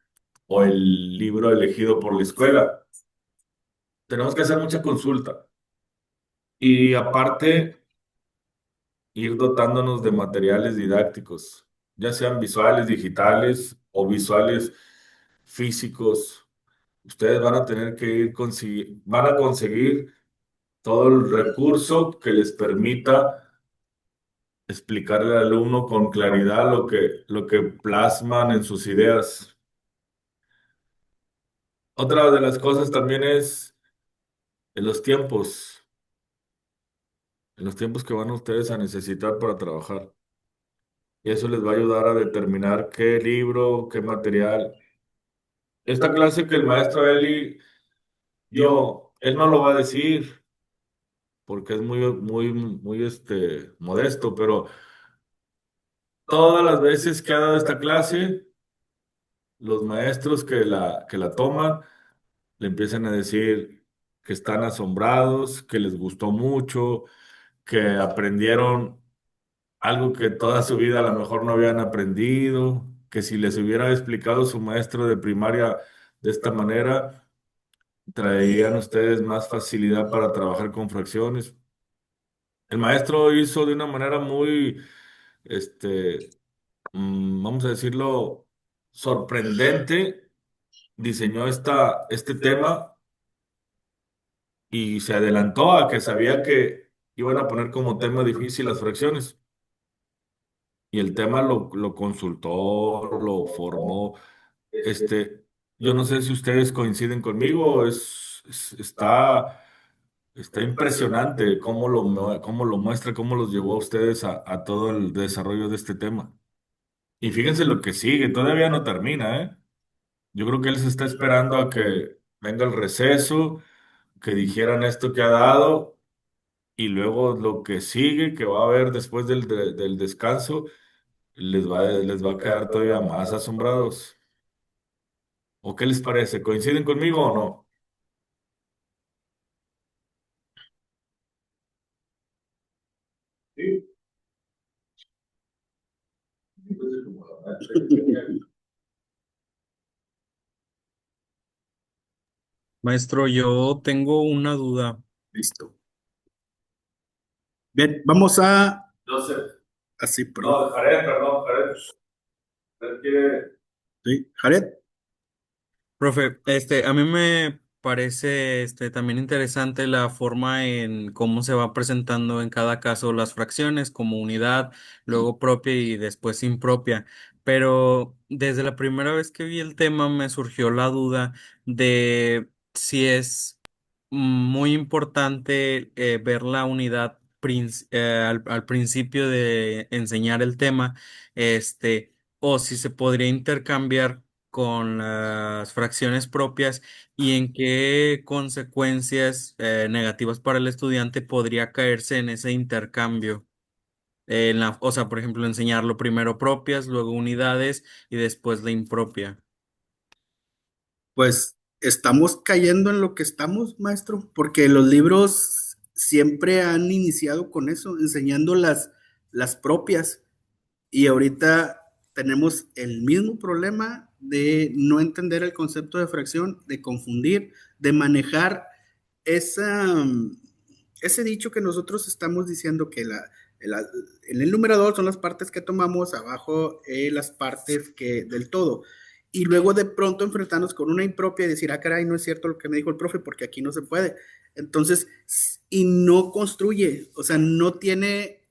o el libro elegido por la escuela. Tenemos que hacer mucha consulta y aparte ir dotándonos de materiales didácticos, ya sean visuales, digitales o visuales físicos. Ustedes van a tener que van a conseguir todo el recurso que les permita explicarle al alumno con claridad lo que plasman en sus ideas. Otra de las cosas también es en los tiempos que van ustedes a necesitar para trabajar. Y eso les va a ayudar a determinar qué libro, qué material. Esta clase que el maestro Eli dio, él no lo va a decir porque es muy modesto, pero todas las veces que ha dado esta clase, los maestros que la toman le empiezan a decir que están asombrados, que les gustó mucho, que aprendieron algo que toda su vida a lo mejor no habían aprendido, que si les hubiera explicado su maestro de primaria de esta manera, traerían ustedes más facilidad para trabajar con fracciones. El maestro hizo de una manera muy, vamos a decirlo, sorprendente, diseñó este tema y se adelantó a que sabía que iban a poner como tema difícil las fracciones. Y el tema lo consultó, lo formó. Yo no sé si ustedes coinciden conmigo, está Está impresionante cómo lo muestra, cómo los llevó a ustedes a todo el desarrollo de este tema. Y fíjense lo que sigue, todavía no termina, ¿eh? Yo creo que él se está esperando a que venga el receso, que dijeran esto que ha dado, y luego lo que sigue, que va a haber después del descanso, les va a quedar todavía más asombrados. ¿O qué les parece? ¿Coinciden conmigo o no? Sí. Maestro, yo tengo una duda. Listo. Bien, vamos a... No sé. Así, perdón. No, Jared, perdón, Jared. Jared quiere- Sí, Jared. Profe, a mí me parece también interesante la forma en cómo se va presentando en cada caso las fracciones como unidad, luego propia y después impropia. Pero desde la primera vez que vi el tema me surgió la duda de si es muy importante ver la unidad al principio de enseñar el tema, o si se podría intercambiar con las fracciones propias y en qué consecuencias negativas para el estudiante podría caerse en ese intercambio. O sea, por ejemplo, enseñarlo primero propias, luego unidades y después la impropia. Pues estamos cayendo en lo que estamos, maestro, porque los libros siempre han iniciado con eso, enseñando las propias. Y ahorita tenemos el mismo problema de no entender el concepto de fracción, de confundir, de manejar esa, ese dicho que nosotros estamos diciendo que la- en el numerador son las partes que tomamos, abajo las partes que del todo. Y luego de pronto enfrentarnos con una impropia y decir, ah, caray, no es cierto lo que me dijo el profe, porque aquí no se puede. Entonces, y no construye, o sea, no tiene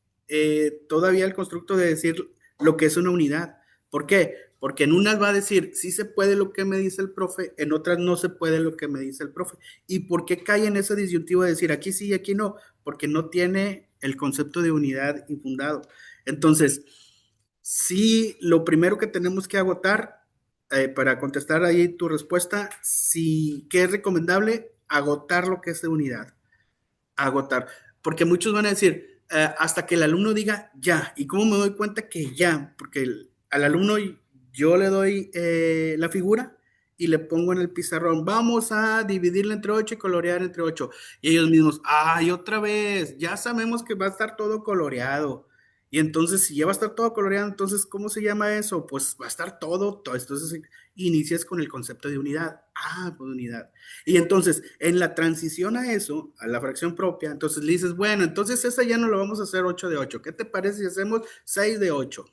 todavía el constructo de decir lo que es una unidad. ¿Por qué? Porque en unas va a decir, sí se puede lo que me dice el profe, en otras no se puede lo que me dice el profe. ¿Y por qué cae en esa disyuntiva de decir aquí sí y aquí no? Porque no tiene el concepto de unidad infundado. Entonces, sí, lo primero que tenemos que agotar, para contestar ahí tu respuesta, sí, ¿qué es recomendable? Agotar lo que es de unidad, agotar, porque muchos van a decir, hasta que el alumno diga ya, ¿y cómo me doy cuenta que ya? Porque al alumno yo le doy la figura y le pongo en el pizarrón, vamos a dividirla entre 8 y colorear entre 8 y ellos mismos, ay, otra vez, ya sabemos que va a estar todo coloreado. Y entonces, si ya va a estar todo coloreado, entonces, ¿cómo se llama eso? Pues va a estar todo. Entonces, inicias con el concepto de unidad. Ah, pues unidad. Y entonces, en la transición a eso, a la fracción propia, entonces le dices, bueno, entonces esa ya no lo vamos a hacer 8 de 8. ¿Qué te parece si hacemos 6 de 8?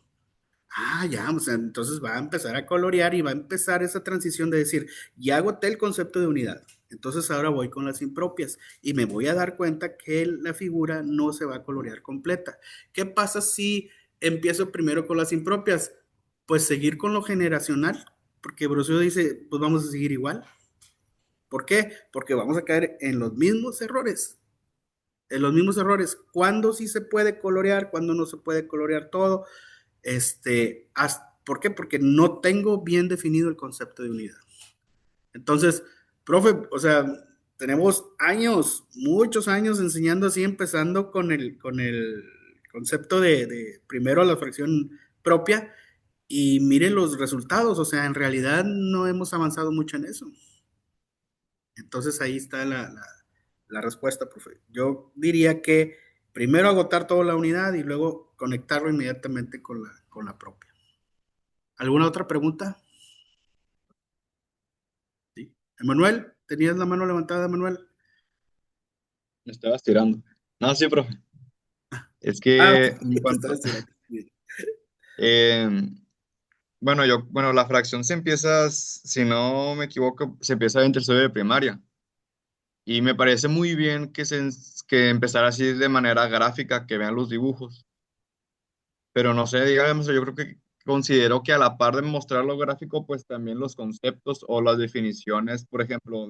Ah, ya, o sea, entonces va a empezar a colorear y va a empezar esa transición de decir, ya agoté el concepto de unidad. Entonces ahora voy con las impropias y me voy a dar cuenta que la figura no se va a colorear completa. ¿Qué pasa si empiezo primero con las impropias? Pues seguir con lo generacional, porque Brocio dice, pues vamos a seguir igual. ¿Por qué? Porque vamos a caer en los mismos errores. En los mismos errores. ¿Cuándo sí se puede colorear? ¿Cuándo no se puede colorear todo? ¿Por qué? Porque no tengo bien definido el concepto de unidad. Entonces, profe, o sea, tenemos años, muchos años enseñando así, empezando con el concepto de primero la fracción propia y mire los resultados, o sea, en realidad no hemos avanzado mucho en eso. Entonces ahí está la respuesta, profe. Yo diría que primero agotar toda la unidad y luego conectarlo inmediatamente con la propia. ¿Alguna otra pregunta? Sí. Emanuel, ¿tenías la mano levantada, Emanuel? Me estaba estirando. No, sí, profe. Es Ah, que en te cuanto, estaba estirando. Bien. eh, bueno, la fracción se empieza, si no me equivoco, se empieza en tercero de primaria. Y me parece muy bien que empezar así de manera gráfica, que vean los dibujos. Pero no sé, digamos, yo creo que considero que a la par de mostrar lo gráfico, pues también los conceptos o las definiciones, por ejemplo,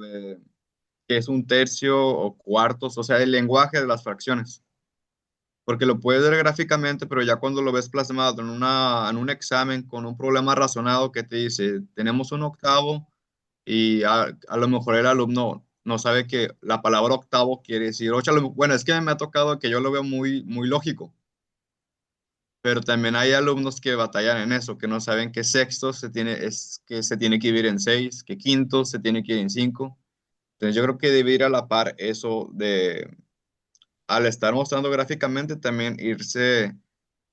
qué es un tercio o cuartos, o sea, el lenguaje de las fracciones. Porque lo puedes ver gráficamente, pero ya cuando lo ves plasmado en un examen con un problema razonado que te dice, tenemos un octavo y a lo mejor el alumno no sabe que la palabra octavo quiere decir ocho. Bueno, es que me ha tocado que yo lo veo muy, muy lógico, pero también hay alumnos que batallan en eso, que no saben que sexto que se tiene que dividir en seis, que quinto se tiene que ir en cinco. Entonces yo creo que debe ir a la par eso de, al estar mostrando gráficamente, también irse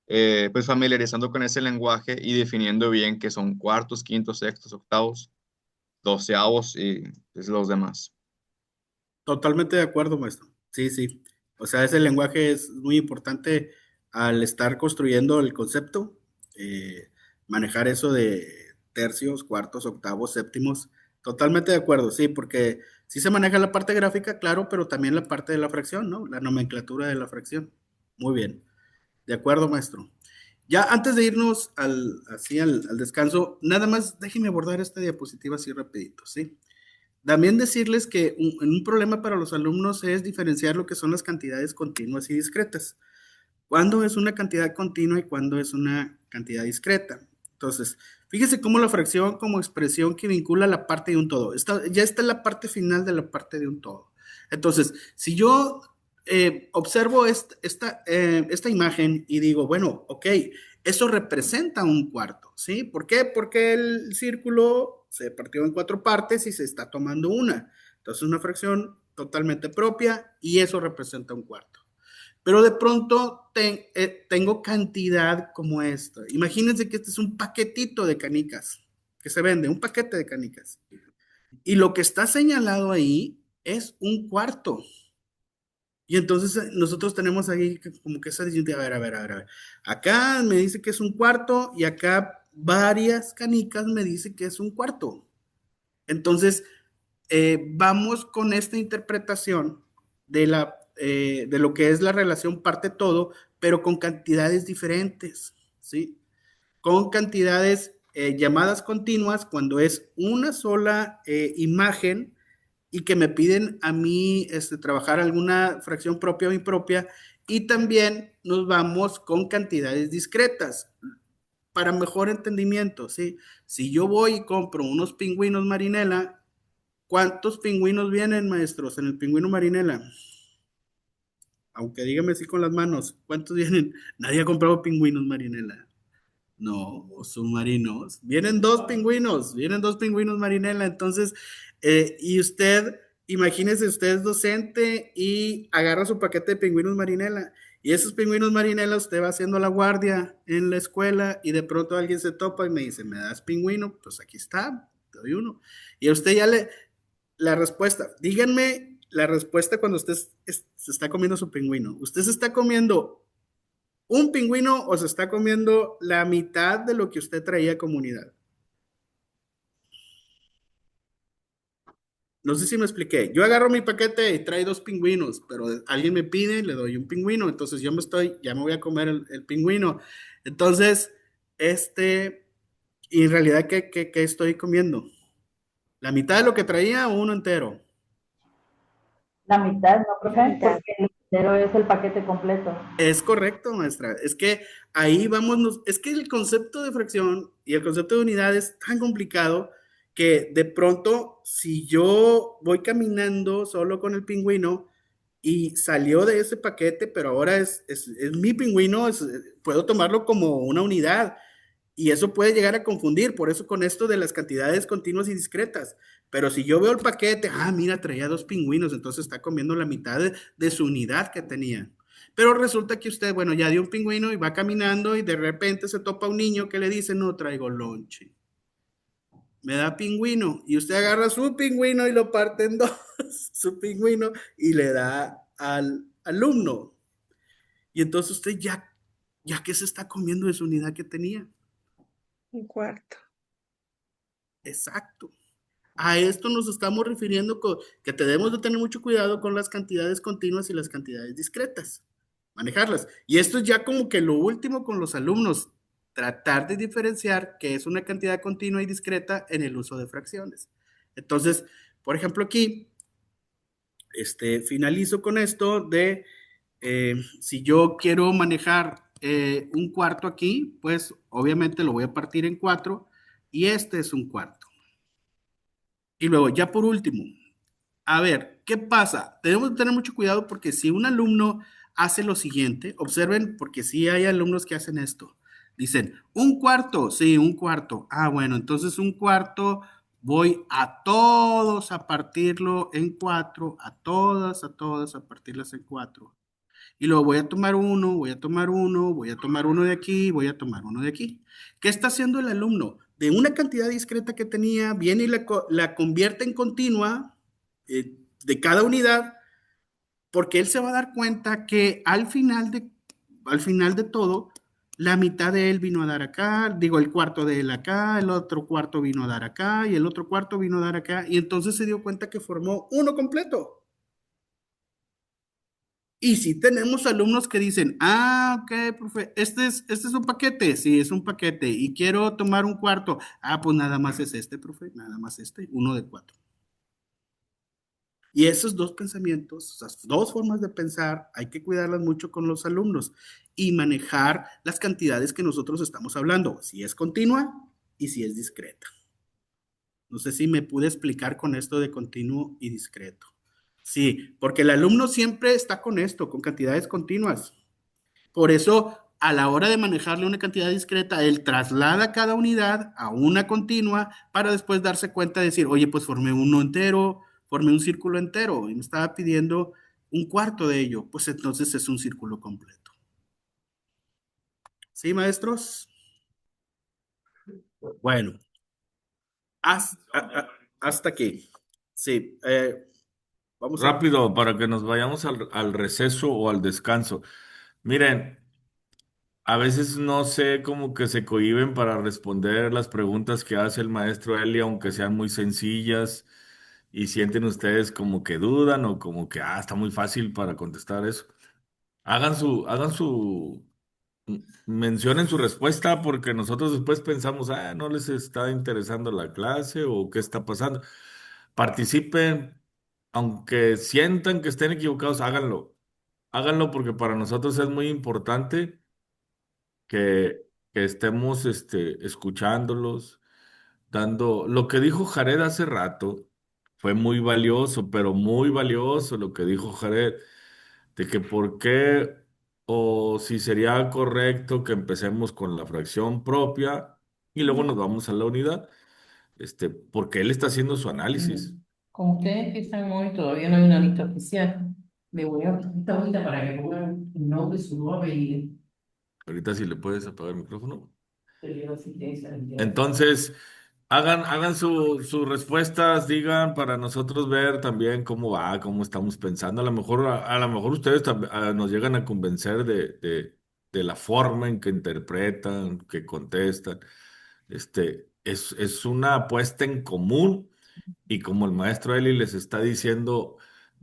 pues familiarizando con ese lenguaje y definiendo bien qué son cuartos, quintos, sextos, octavos, doceavos y pues, los demás. Totalmente de acuerdo, maestro. Sí, sí. O sea, ese lenguaje es muy importante al estar construyendo el concepto, manejar eso de tercios, cuartos, octavos, séptimos. Totalmente de acuerdo, sí, porque sí se maneja la parte gráfica, claro, pero también la parte de la fracción, ¿no? La nomenclatura de la fracción. Muy bien. De acuerdo, maestro. Ya antes de irnos al descanso, nada más déjenme abordar esta diapositiva así rapidito, ¿sí? También decirles que un problema para los alumnos es diferenciar lo que son las cantidades continuas y discretas. ¿Cuándo es una cantidad continua y cuándo es una cantidad discreta? Entonces, fíjese cómo la fracción como expresión que vincula la parte de un todo. Ya está en la parte final de la parte de un todo. Entonces, si yo observo esta imagen y digo, bueno, ok, eso representa un cuarto, ¿sí? ¿Por qué? Porque el círculo se partió en cuatro partes y se está tomando una. Entonces, una fracción totalmente propia y eso representa un cuarto. Pero de pronto tengo cantidad como esta. Imagínense que este es un paquetito de canicas que se vende, un paquete de canicas. Y lo que está señalado ahí es un cuarto. Y entonces nosotros tenemos ahí como que esa disyuntiva, a ver. Acá me dice que es un cuarto y acá varias canicas me dice que es un cuarto. Entonces, vamos con esta interpretación de lo que es la relación parte-todo, pero con cantidades diferentes, ¿sí? Con cantidades llamadas continuas cuando es una sola imagen y que me piden a mí trabajar alguna fracción propia o impropia, y también nos vamos con cantidades discretas para mejor entendimiento, ¿sí? Si yo voy y compro unos pingüinos marinela, ¿cuántos pingüinos vienen, maestros, en el pingüino marinela? Aunque dígame así con las manos, ¿cuántos vienen? Nadie ha comprado pingüinos marinela. No, submarinos. Vienen dos pingüinos marinela. Entonces, y usted, imagínese, usted es docente y agarra su paquete de pingüinos marinela. Y esos pingüinos marinela, usted va haciendo la guardia en la escuela y de pronto alguien se topa y me dice, ¿me das pingüino? Pues aquí está, te doy uno. Y a usted la respuesta, díganme la respuesta cuando usted se está comiendo su pingüino. ¿Usted se está comiendo un pingüino o se está comiendo la mitad de lo que usted traía como unidad? No sé si me expliqué. Yo agarro mi paquete y trae dos pingüinos, pero alguien me pide, le doy un pingüino, entonces ya me voy a comer el pingüino. Entonces, y en realidad, ¿qué estoy comiendo? ¿La mitad de lo que traía o uno entero? La mitad, ¿no, La profe? mitad. Porque el entero es el paquete completo. Es correcto, maestra. Es que ahí vamos, es que el concepto de fracción y el concepto de unidad es tan complicado que de pronto, si yo voy caminando solo con el pingüino y salió de ese paquete, pero ahora es mi pingüino, puedo tomarlo como una unidad. Y eso puede llegar a confundir, por eso con esto de las cantidades continuas y discretas. Pero si yo veo el paquete, mira, traía dos pingüinos, entonces está comiendo la mitad de su unidad que tenía. Pero resulta que usted, bueno, ya dio un pingüino y va caminando y de repente se topa un niño que le dice, no traigo lonche. Me da pingüino y usted agarra su pingüino y lo parte en dos, su pingüino, y le da al alumno. Y entonces usted ya que se está comiendo de su unidad que tenía. Un cuarto. Exacto. A esto nos estamos refiriendo que debemos de tener mucho cuidado con las cantidades continuas y las cantidades discretas, manejarlas. Y esto es ya como que lo último con los alumnos, tratar de diferenciar qué es una cantidad continua y discreta en el uso de fracciones. Entonces, por ejemplo, aquí Finalizo con esto de si yo quiero manejar un cuarto aquí, pues obviamente lo voy a partir en cuatro y este es un cuarto. Y luego, ya por último, a ver, ¿qué pasa? Debemos tener mucho cuidado porque si un alumno hace lo siguiente, observen, porque sí hay alumnos que hacen esto. Dicen, un cuarto, sí, un cuarto. Ah, bueno, entonces un cuarto, voy a todos a partirlo en cuatro, a todas a partirlas en cuatro. Y luego voy a tomar uno, voy a tomar uno, voy a tomar uno de aquí, voy a tomar uno de aquí. ¿Qué está haciendo el alumno? De una cantidad discreta que tenía, viene y la convierte en continua de cada unidad, porque él se va a dar cuenta que al final de todo, la mitad de él vino a dar acá, digo, el cuarto de él acá, el otro cuarto vino a dar acá y el otro cuarto vino a dar acá, y entonces se dio cuenta que formó uno completo. Y si tenemos alumnos que dicen, ah, ok, profe, este es un paquete, sí, es un paquete, y quiero tomar un cuarto. Ah, pues nada más es este, profe, nada más este, uno de cuatro. Y esos dos pensamientos, esas dos formas de pensar, hay que cuidarlas mucho con los alumnos y manejar las cantidades que nosotros estamos hablando, si es continua y si es discreta. No sé si me pude explicar con esto de continuo y discreto. Sí, porque el alumno siempre está con esto, con cantidades continuas. Por eso, a la hora de manejarle una cantidad discreta, él traslada cada unidad a una continua para después darse cuenta de decir, oye, pues formé uno entero, formé un círculo entero y me estaba pidiendo un cuarto de ello, pues entonces es un círculo completo. ¿Sí, maestros? Bueno, hasta aquí. Sí, vamos a... Rápido, para que nos vayamos al receso o al descanso. Miren, a veces no sé, como que se cohíben para responder las preguntas que hace el maestro Eli, aunque sean muy sencillas, y sienten ustedes como que dudan o como que, está muy fácil para contestar eso. Hagan su, mencionen su respuesta porque nosotros después pensamos, no les está interesando la clase o qué está pasando. Participen, aunque sientan que estén equivocados, háganlo. Háganlo porque para nosotros es muy importante que, que estemos escuchándolos, dando lo que dijo Jared hace rato. Fue muy valioso, pero muy valioso lo que dijo Jared, de que por qué o si sería correcto que empecemos con la fracción propia y luego nos vamos a la unidad, porque él está haciendo su análisis. Como ustedes empiezan hoy, todavía no hay una lista oficial. Me voy a esta ahorita para que pongan el nombre y su nuevo apellido. Ahorita si le puedes apagar el micrófono. Pero si tienes el día. Entonces, hagan sus respuestas, digan para nosotros ver también cómo va, cómo estamos pensando. A lo mejor ustedes nos llegan a convencer de la forma en que interpretan, que contestan. Es una apuesta en común y como el maestro Eli les está diciendo,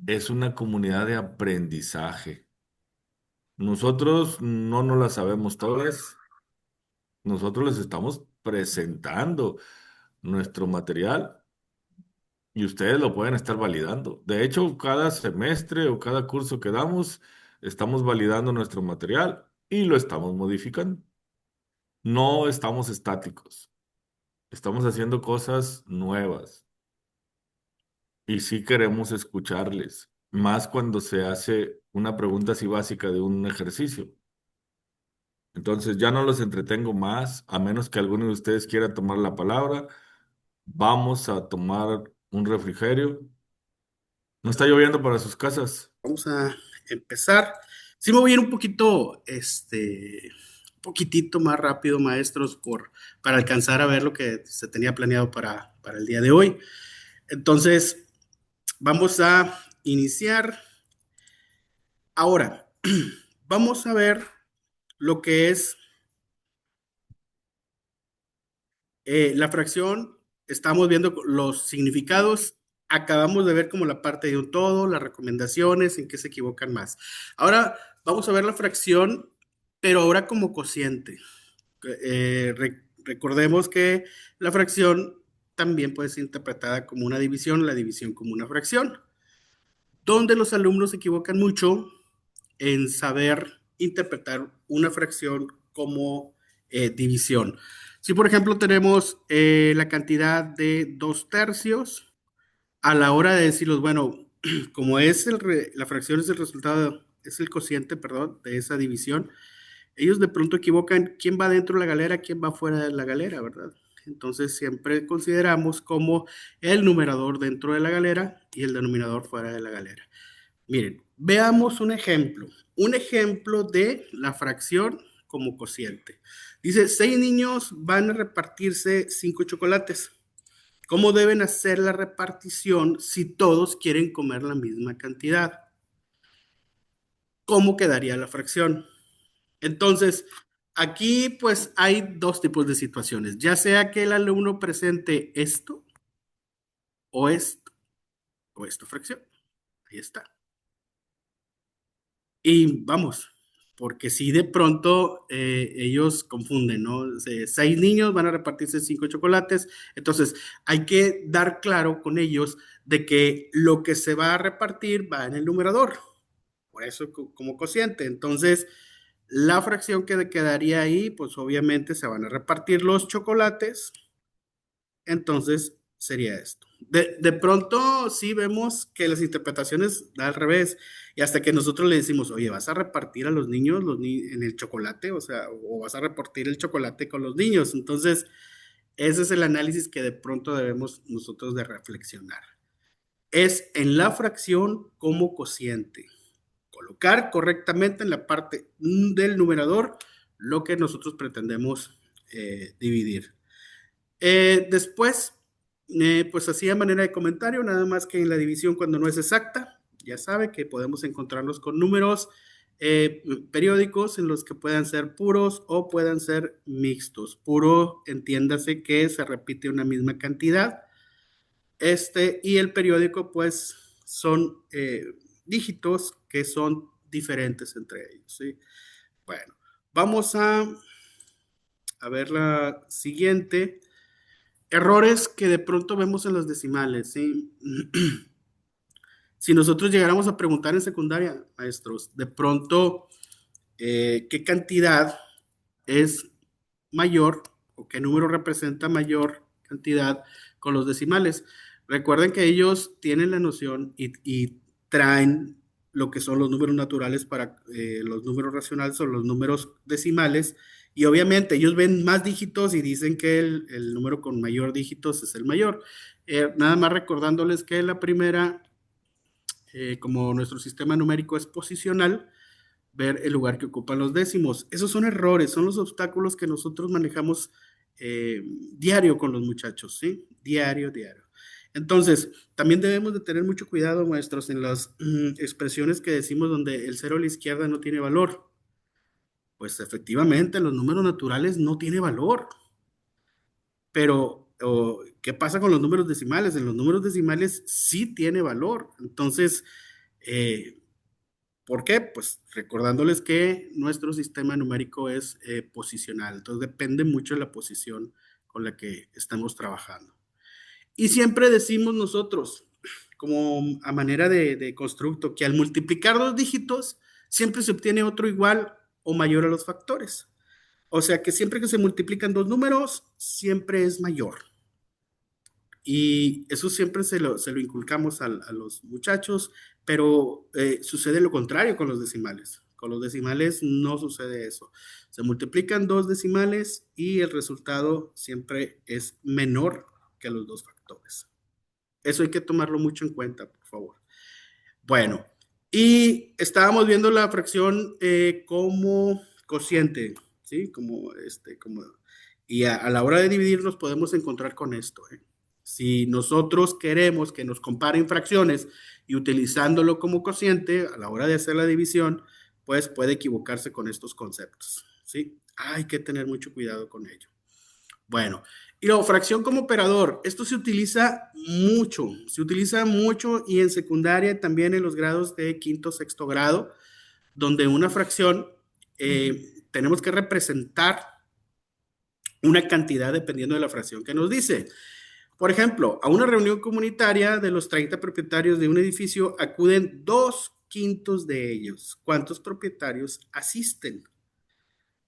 es una comunidad de aprendizaje. Nosotros no nos la sabemos todas. Nosotros les estamos presentando nuestro material y ustedes lo pueden estar validando. De hecho, cada semestre o cada curso que damos, estamos validando nuestro material y lo estamos modificando. No estamos estáticos, estamos haciendo cosas nuevas y sí queremos escucharles, más cuando se hace una pregunta así básica de un ejercicio. Entonces ya no los entretengo más, a menos que alguno de ustedes quiera tomar la palabra. Vamos a tomar un refrigerio. No está lloviendo para sus casas. Vamos a empezar. Sí me voy a ir un poquito, un poquitito más rápido, maestros, para alcanzar a ver lo que se tenía planeado para el día de hoy. Entonces, vamos a iniciar. Ahora, vamos a ver lo que es la fracción. Estamos viendo los significados. Acabamos de ver como la parte de un todo, las recomendaciones, en qué se equivocan más. Ahora vamos a ver la fracción, pero ahora como cociente. Recordemos que la fracción también puede ser interpretada como una división, la división como una fracción. donde los alumnos se equivocan mucho en saber interpretar una fracción como división. Si, por ejemplo, tenemos la cantidad de 2/3, a la hora de decirlos, bueno, como es la fracción es el resultado, es el cociente, perdón, de esa división, ellos de pronto equivocan quién va dentro de la galera, quién va fuera de la galera, ¿verdad? Entonces siempre consideramos como el numerador dentro de la galera y el denominador fuera de la galera. Miren, veamos un ejemplo de la fracción como cociente. Dice, 6 niños van a repartirse 5 chocolates. ¿Cómo deben hacer la repartición si todos quieren comer la misma cantidad? ¿Cómo quedaría la fracción? Entonces, aquí pues hay dos tipos de situaciones, ya sea que el alumno presente esto o esto, o esta fracción. Ahí está. Y vamos, porque si de pronto ellos confunden, ¿no? 6 niños van a repartirse 5 chocolates, entonces hay que dar claro con ellos de que lo que se va a repartir va en el numerador, por eso como cociente. Entonces, la fracción que quedaría ahí, pues obviamente se van a repartir los chocolates, entonces sería esto. De pronto sí vemos que las interpretaciones da al revés y hasta que nosotros le decimos, oye, ¿vas a repartir a los niños en el chocolate? O sea, o vas a repartir el chocolate con los niños. Entonces, ese es el análisis que de pronto debemos nosotros de reflexionar. Es en la fracción como cociente. Colocar correctamente en la parte del numerador lo que nosotros pretendemos dividir. Después, pues así a manera de comentario, nada más que en la división cuando no es exacta, ya sabe que podemos encontrarnos con números periódicos en los que puedan ser puros o puedan ser mixtos. Puro, entiéndase que se repite una misma cantidad. Y el periódico, pues, son dígitos que son diferentes entre ellos, ¿sí? Bueno, vamos a ver la siguiente. Errores que de pronto vemos en los decimales, ¿sí? Si nosotros llegáramos a preguntar en secundaria, maestros, de pronto, ¿qué cantidad es mayor o qué número representa mayor cantidad con los decimales? Recuerden que ellos tienen la noción y traen lo que son los números naturales para los números racionales o los números decimales. Y obviamente ellos ven más dígitos y dicen que el número con mayor dígitos es el mayor. Nada más recordándoles que la primera, como nuestro sistema numérico es posicional, ver el lugar que ocupan los décimos. Esos son errores, son los obstáculos que nosotros manejamos diario con los muchachos, ¿sí? Diario. Entonces, también debemos de tener mucho cuidado, maestros, en las expresiones que decimos donde el cero a la izquierda no tiene valor. Pues efectivamente, los números naturales no tiene valor. Pero, ¿qué pasa con los números decimales? En los números decimales sí tiene valor. Entonces, ¿por qué? Pues recordándoles que nuestro sistema numérico es posicional, entonces depende mucho de la posición con la que estamos trabajando. Y siempre decimos nosotros, como a manera de constructo, que al multiplicar dos dígitos, siempre se obtiene otro igual o mayor a los factores. O sea que siempre que se multiplican dos números, siempre es mayor. Y eso siempre se lo inculcamos a los muchachos, pero sucede lo contrario con los decimales. Con los decimales no sucede eso. Se multiplican dos decimales y el resultado siempre es menor que los dos factores. Eso hay que tomarlo mucho en cuenta, por favor. Bueno, y estábamos viendo la fracción como cociente, ¿sí? Y a la hora de dividir nos podemos encontrar con esto, ¿eh? Si nosotros queremos que nos comparen fracciones y utilizándolo como cociente, a la hora de hacer la división, pues puede equivocarse con estos conceptos, ¿sí? Hay que tener mucho cuidado con ello. Bueno, y luego fracción como operador. Esto se utiliza mucho y en secundaria también en los grados de quinto, sexto grado, donde una fracción tenemos que representar una cantidad dependiendo de la fracción que nos dice. Por ejemplo, a una reunión comunitaria de los 30 propietarios de un edificio acuden 2/5 de ellos. ¿Cuántos propietarios asisten?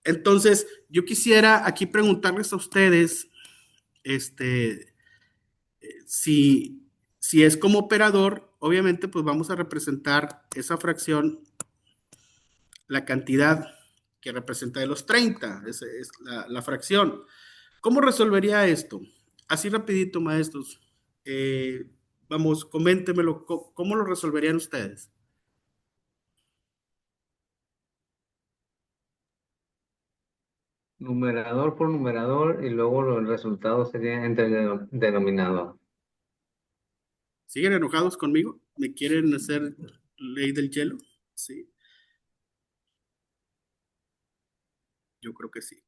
Entonces, yo quisiera aquí preguntarles a ustedes, este, si, si es como operador, obviamente, pues vamos a representar esa fracción, la cantidad que representa de los 30, esa es la fracción. ¿Cómo resolvería esto? Así rapidito, maestros. Eh, Vamos, coméntemelo. ¿Cómo lo resolverían ustedes? Numerador por numerador y luego los resultados serían entre el denominador. ¿Siguen enojados conmigo? ¿Me quieren hacer ley del hielo? Sí, yo creo que sí.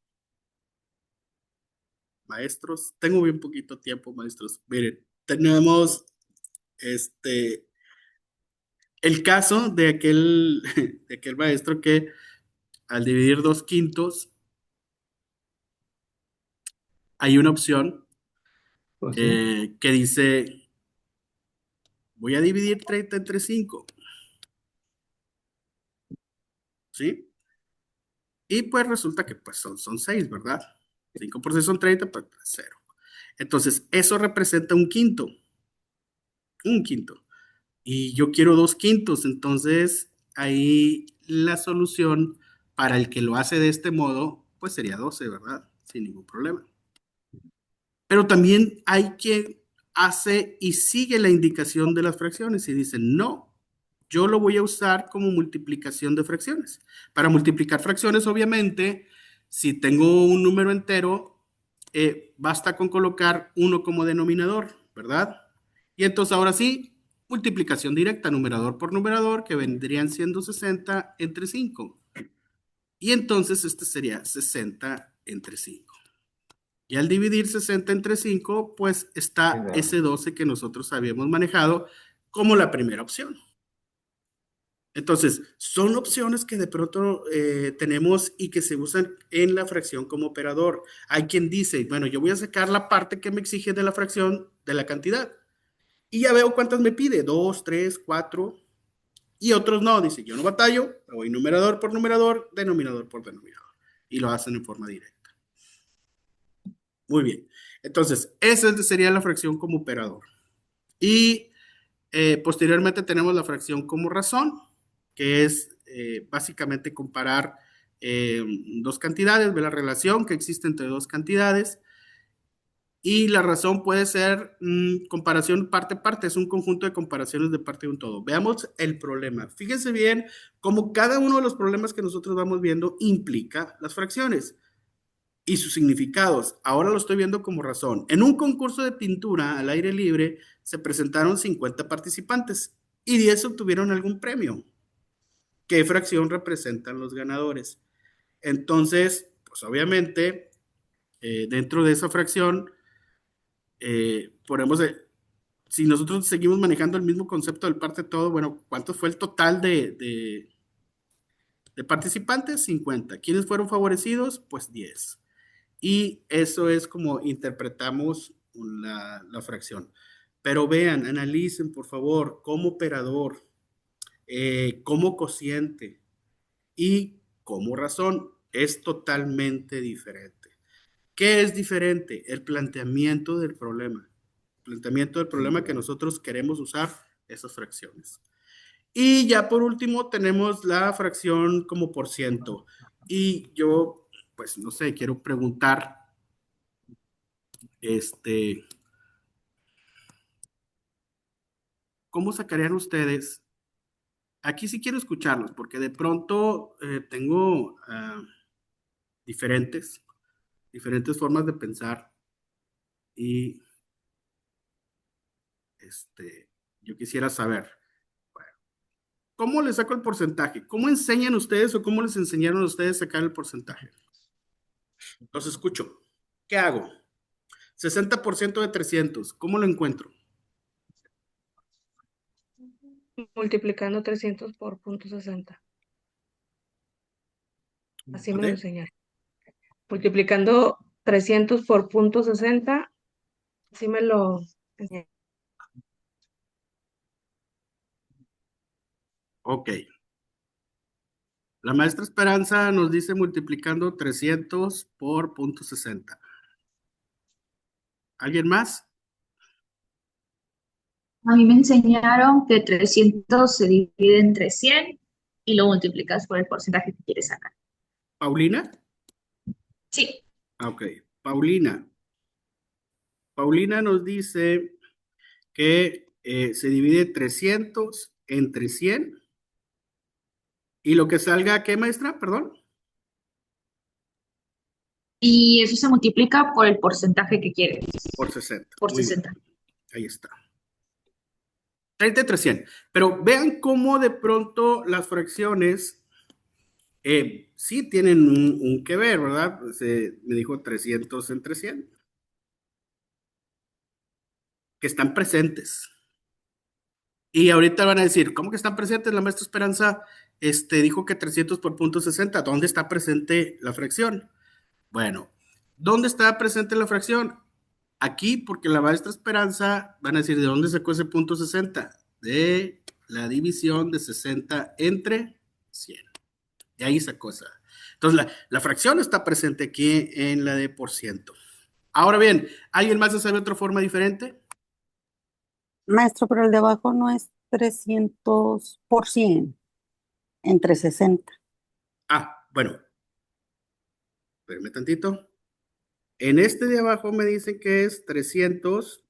Maestros, tengo bien poquito tiempo, maestros. Miren, tenemos este el caso de aquel, de aquel maestro que al dividir 2/5 hay una opción Pues sí. que dice, voy a dividir 30 entre 5, ¿sí? Y pues resulta que pues son 6, ¿verdad? 5 por 6 son 30, pues 0. Entonces, eso representa un quinto. Y yo quiero 2/5, entonces ahí la solución para el que lo hace de este modo, pues sería 12, ¿verdad? Sin ningún problema. Pero también hay quien hace y sigue la indicación de las fracciones y dice, no, yo lo voy a usar como multiplicación de fracciones. Para multiplicar fracciones, obviamente, si tengo un número entero, basta con colocar uno como denominador, ¿verdad? Y entonces ahora sí, multiplicación directa, numerador por numerador, que vendrían siendo 60 entre 5. Y entonces este sería 60 entre 5. Y al dividir 60 entre 5, pues está ese 12 que nosotros habíamos manejado como la primera opción. Entonces, son opciones que de pronto tenemos y que se usan en la fracción como operador. Hay quien dice, bueno, yo voy a sacar la parte que me exige de la fracción de la cantidad. Y ya veo cuántas me pide, 2, 3, 4. Y otros no, dice, yo no batallo, me voy numerador por numerador, denominador por denominador. Y lo hacen en forma directa. Muy bien. Entonces, esa sería la fracción como operador. Y posteriormente tenemos la fracción como razón, que es básicamente comparar dos cantidades, ver la relación que existe entre dos cantidades. Y la razón puede ser comparación parte-parte, es un conjunto de comparaciones de parte de un todo. Veamos el problema. Fíjense bien cómo cada uno de los problemas que nosotros vamos viendo implica las fracciones y sus significados. Ahora lo estoy viendo como razón. En un concurso de pintura al aire libre se presentaron 50 participantes y 10 obtuvieron algún premio. ¿Qué fracción representan los ganadores? Entonces, pues obviamente, dentro de esa fracción, ponemos, si nosotros seguimos manejando el mismo concepto del parte todo, bueno, ¿cuánto fue el total de participantes? 50. ¿Quiénes fueron favorecidos? Pues 10. Y eso es como interpretamos la fracción. Pero vean, analicen por favor como operador, como cociente y como razón. Es totalmente diferente. ¿Qué es diferente? El planteamiento del problema. El planteamiento del problema que nosotros queremos usar esas fracciones. Y ya por último tenemos la fracción como por ciento. Y yo, pues no sé, quiero preguntar, ¿cómo sacarían ustedes? Aquí sí quiero escucharlos, porque de pronto tengo diferentes, diferentes formas de pensar y yo quisiera saber, ¿cómo les saco el porcentaje? ¿Cómo enseñan ustedes o cómo les enseñaron a ustedes a sacar el porcentaje? Los escucho. ¿Qué hago? 60% de 300. ¿Cómo lo encuentro? Multiplicando 300 por .60. Así me lo ¿Vale? enseñaron. Multiplicando 300 por .60 Sí me lo... Ok. La maestra Esperanza nos dice multiplicando 300 por punto 60. ¿Alguien más? A mí me enseñaron que 300 se divide entre 100 y lo multiplicas por el porcentaje que quieres sacar. ¿Paulina? Sí. Ok. Paulina. Paulina nos dice que se divide 300 entre 100 y lo que salga, ¿qué, maestra? Perdón. Y eso se multiplica por el porcentaje que quieres, Por 60. por Muy bien. 60. Ahí está. 30 entre 100. Pero vean cómo de pronto las fracciones sí tienen un que ver, ¿verdad? Pues, me dijo 300 entre 100. Que están presentes. Y ahorita van a decir, ¿cómo que están presentes? La maestra Esperanza dijo que 300 por punto 60. ¿Dónde está presente la fracción? Bueno, ¿dónde está presente la fracción? Aquí, porque la maestra Esperanza, van a decir, ¿de dónde sacó ese punto 60? De la división de 60 entre 100. De ahí sacó esa. Entonces, la fracción está presente aquí en la de por ciento. Ahora bien, ¿alguien más sabe otra forma diferente? Maestro, pero el de abajo no es 300% entre 60. Ah, bueno, espérame tantito. En este de abajo me dicen que es 300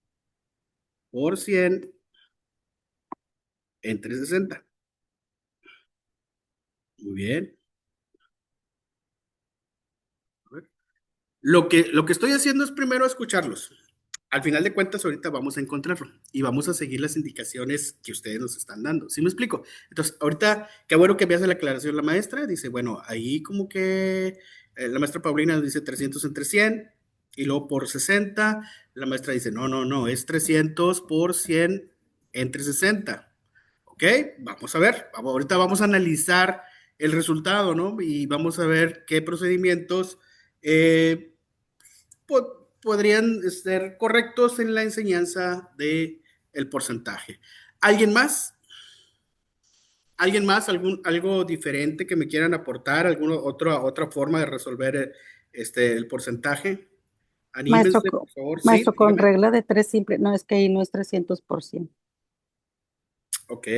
por 100 entre 60. Muy bien. A ver. Lo que estoy haciendo es primero escucharlos. Al final de cuentas, ahorita vamos a encontrarlo y vamos a seguir las indicaciones que ustedes nos están dando. ¿Sí me explico? Entonces, ahorita, qué bueno que me hace la aclaración la maestra. Dice, bueno, ahí como que la maestra Paulina nos dice 300 entre 100 y luego por 60. La maestra dice, no, no, no, es 300 por 100 entre 60. ¿Ok? Vamos a ver. Ahorita vamos a analizar el resultado, ¿no? Y vamos a ver qué procedimientos podrían ser correctos en la enseñanza de el porcentaje. ¿Alguien más? ¿Alguien más? ¿Algo diferente que me quieran aportar? ¿Alguna otra forma de resolver el porcentaje? Maestro, Anímense, por favor. Sí, maestro, con dígame. regla de 3 simple, no es que ahí no es 300%. Ok.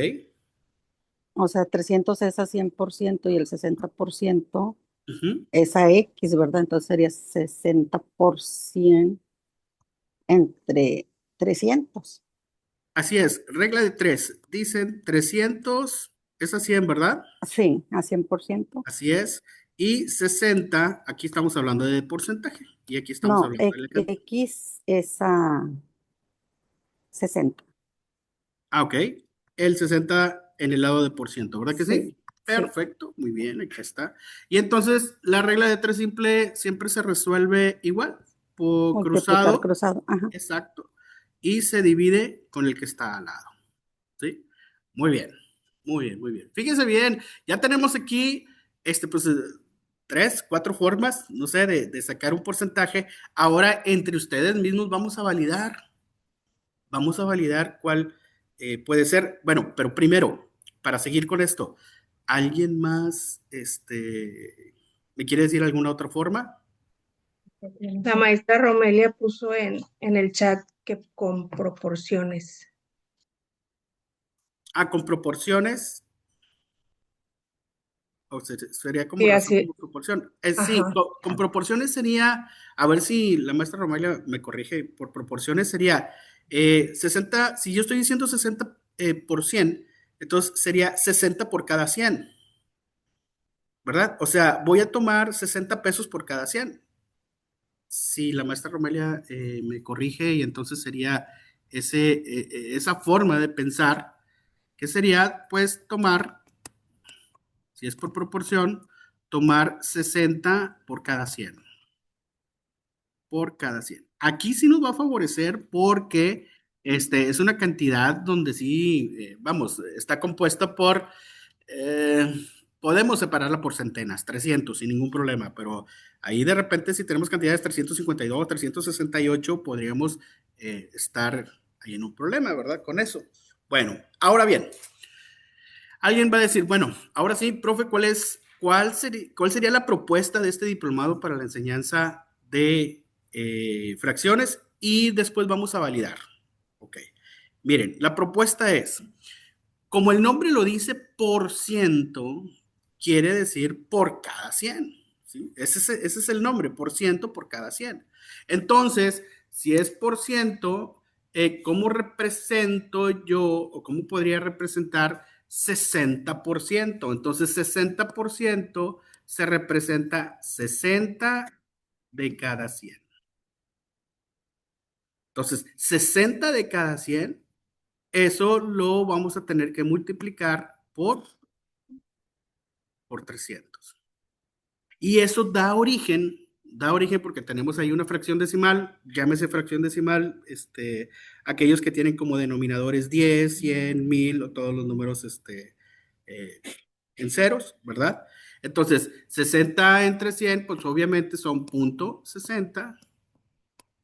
O sea, 300 es a 100% y el 60% Ujú. es a X, ¿verdad? Entonces sería 60% entre 300. Así es, regla de 3. Dicen 300 es a 100, ¿verdad? Sí, a 100%. Así es. Y 60, aquí estamos hablando de porcentaje. Y aquí estamos No, hablando de la cantidad. X es a 60. Ah, ok. El 60 en el lado de por ciento, ¿verdad que sí? Sí, sí. Perfecto, muy bien, aquí está. Y entonces la regla de 3 simple siempre se resuelve igual, por Multiplicar cruzado, cruzado. Ajá. exacto, y se divide con el que está al lado, ¿sí? Muy bien, muy bien, muy bien. Fíjense bien, ya tenemos aquí, pues, 3, 4 formas, no sé, de sacar un porcentaje. Ahora, entre ustedes mismos vamos a validar cuál puede ser. Bueno, pero primero, para seguir con esto, ¿alguien más me quiere decir alguna otra forma? La maestra Romelia puso en el chat que con proporciones. Ah, con proporciones, o sería como Sí, razón así. como proporción. Sí, Ajá. con proporciones sería, a ver si la maestra Romelia me corrige, por proporciones sería 60, si yo estoy diciendo 60 por 100, entonces sería 60 por cada 100. ¿Verdad? O sea, voy a tomar 60 pesos por cada 100. Si la maestra Romelia me corrige y entonces sería esa forma de pensar, que sería pues tomar, si es por proporción, tomar 60 por cada 100. Por cada 100. Aquí sí nos va a favorecer porque es una cantidad donde sí, vamos, está compuesta por Eh, podemos separarla por centenas, 300 sin ningún problema, pero ahí de repente si tenemos cantidades 352, 368, podríamos estar ahí en un problema, ¿verdad? Con eso. Bueno, ahora bien, alguien va a decir, bueno, ahora sí, profe, ¿cuál sería la propuesta de este diplomado para la enseñanza de fracciones? Y después vamos a validar. Ok. Miren, la propuesta es, como el nombre lo dice, por ciento, quiere decir por cada 100. ¿Sí? Ese es el nombre, por ciento por cada 100. Entonces, si es por ciento, ¿cómo represento yo o cómo podría representar 60%? Entonces, 60% se representa 60 de cada 100. Entonces, 60 de cada 100, eso lo vamos a tener que multiplicar por 300. Y eso da origen porque tenemos ahí una fracción decimal, llámese fracción decimal, aquellos que tienen como denominadores 10, 100, 1000 o todos los números en ceros, ¿verdad? Entonces, 60 entre 100, pues obviamente son 0.60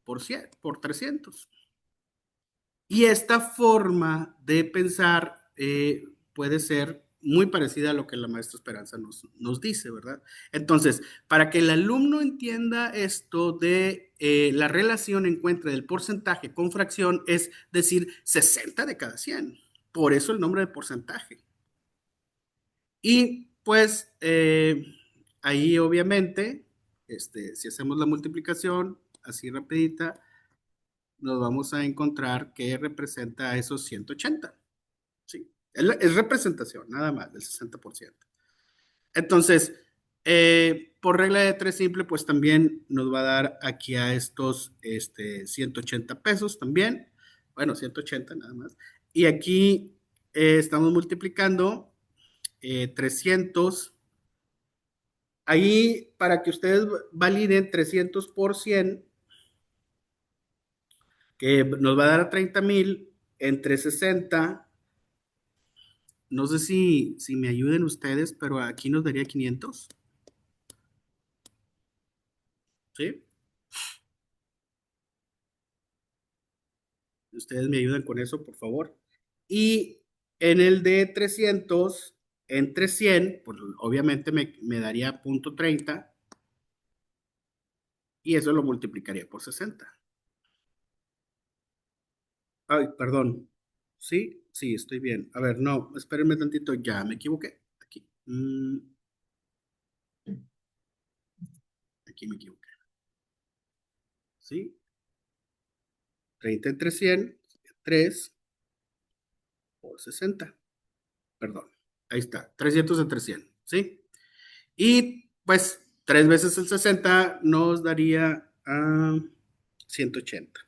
por 100, por 300. Y esta forma de pensar puede ser muy parecida a lo que la maestra Esperanza nos dice, ¿verdad? Entonces, para que el alumno entienda esto de la relación entre el porcentaje con fracción, es decir, 60 de cada 100. Por eso el nombre de porcentaje. Y pues ahí obviamente, si hacemos la multiplicación así rapidita, nos vamos a encontrar que representa esos 180. ¿Sí? Es representación, nada más, del 60%. Entonces, por regla de 3 simple, pues también nos va a dar aquí a estos 180 pesos también. Bueno, 180 nada más. Y aquí estamos multiplicando 300. Ahí, para que ustedes validen 300 por 100, que nos va a dar a 30,000 entre 60. No sé si me ayuden ustedes, pero aquí nos daría 500. ¿Sí? Ustedes me ayudan con eso, por favor. Y en el de 300, entre 100, pues obviamente me daría 0.30. Y eso lo multiplicaría por 60. Ay, perdón. ¿Sí? Sí, estoy bien. A ver, no, espérenme tantito, ya me equivoqué. Aquí. Aquí me equivoqué. ¿Sí? 30 entre 100, 3 por 60. Perdón. Ahí está. 300 entre 100. ¿Sí? Y pues 3 veces el 60 nos daría a 180.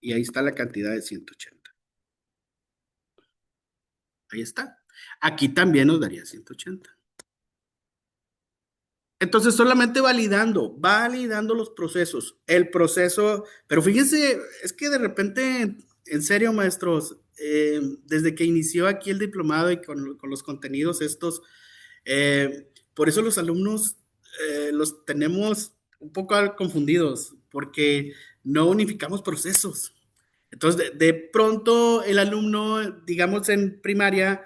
Y ahí está la cantidad de 180. Ahí está. Aquí también nos daría 180. Entonces, solamente validando los procesos. El proceso, pero fíjense, es que de repente, en serio, maestros, desde que inició aquí el diplomado y con los contenidos estos, por eso los alumnos los tenemos un poco confundidos, porque no unificamos procesos. Entonces, de pronto el alumno, digamos en primaria,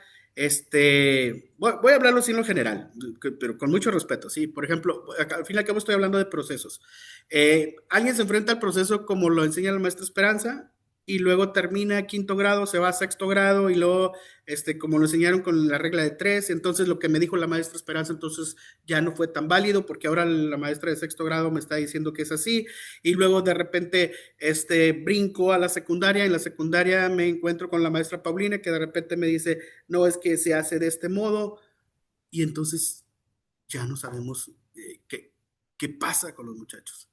voy a hablarlo así en lo general, pero con mucho respeto, ¿sí? Por ejemplo, al fin y al cabo estoy hablando de procesos. Alguien se enfrenta al proceso como lo enseña la maestra Esperanza, y luego termina quinto grado, se va a sexto grado, y luego, como lo enseñaron con la regla de 3, entonces lo que me dijo la maestra Esperanza, entonces ya no fue tan válido, porque ahora la maestra de sexto grado me está diciendo que es así, y luego de repente, brinco a la secundaria, en la secundaria me encuentro con la maestra Paulina, que de repente me dice, no, es que se hace de este modo, y entonces ya no sabemos qué pasa con los muchachos.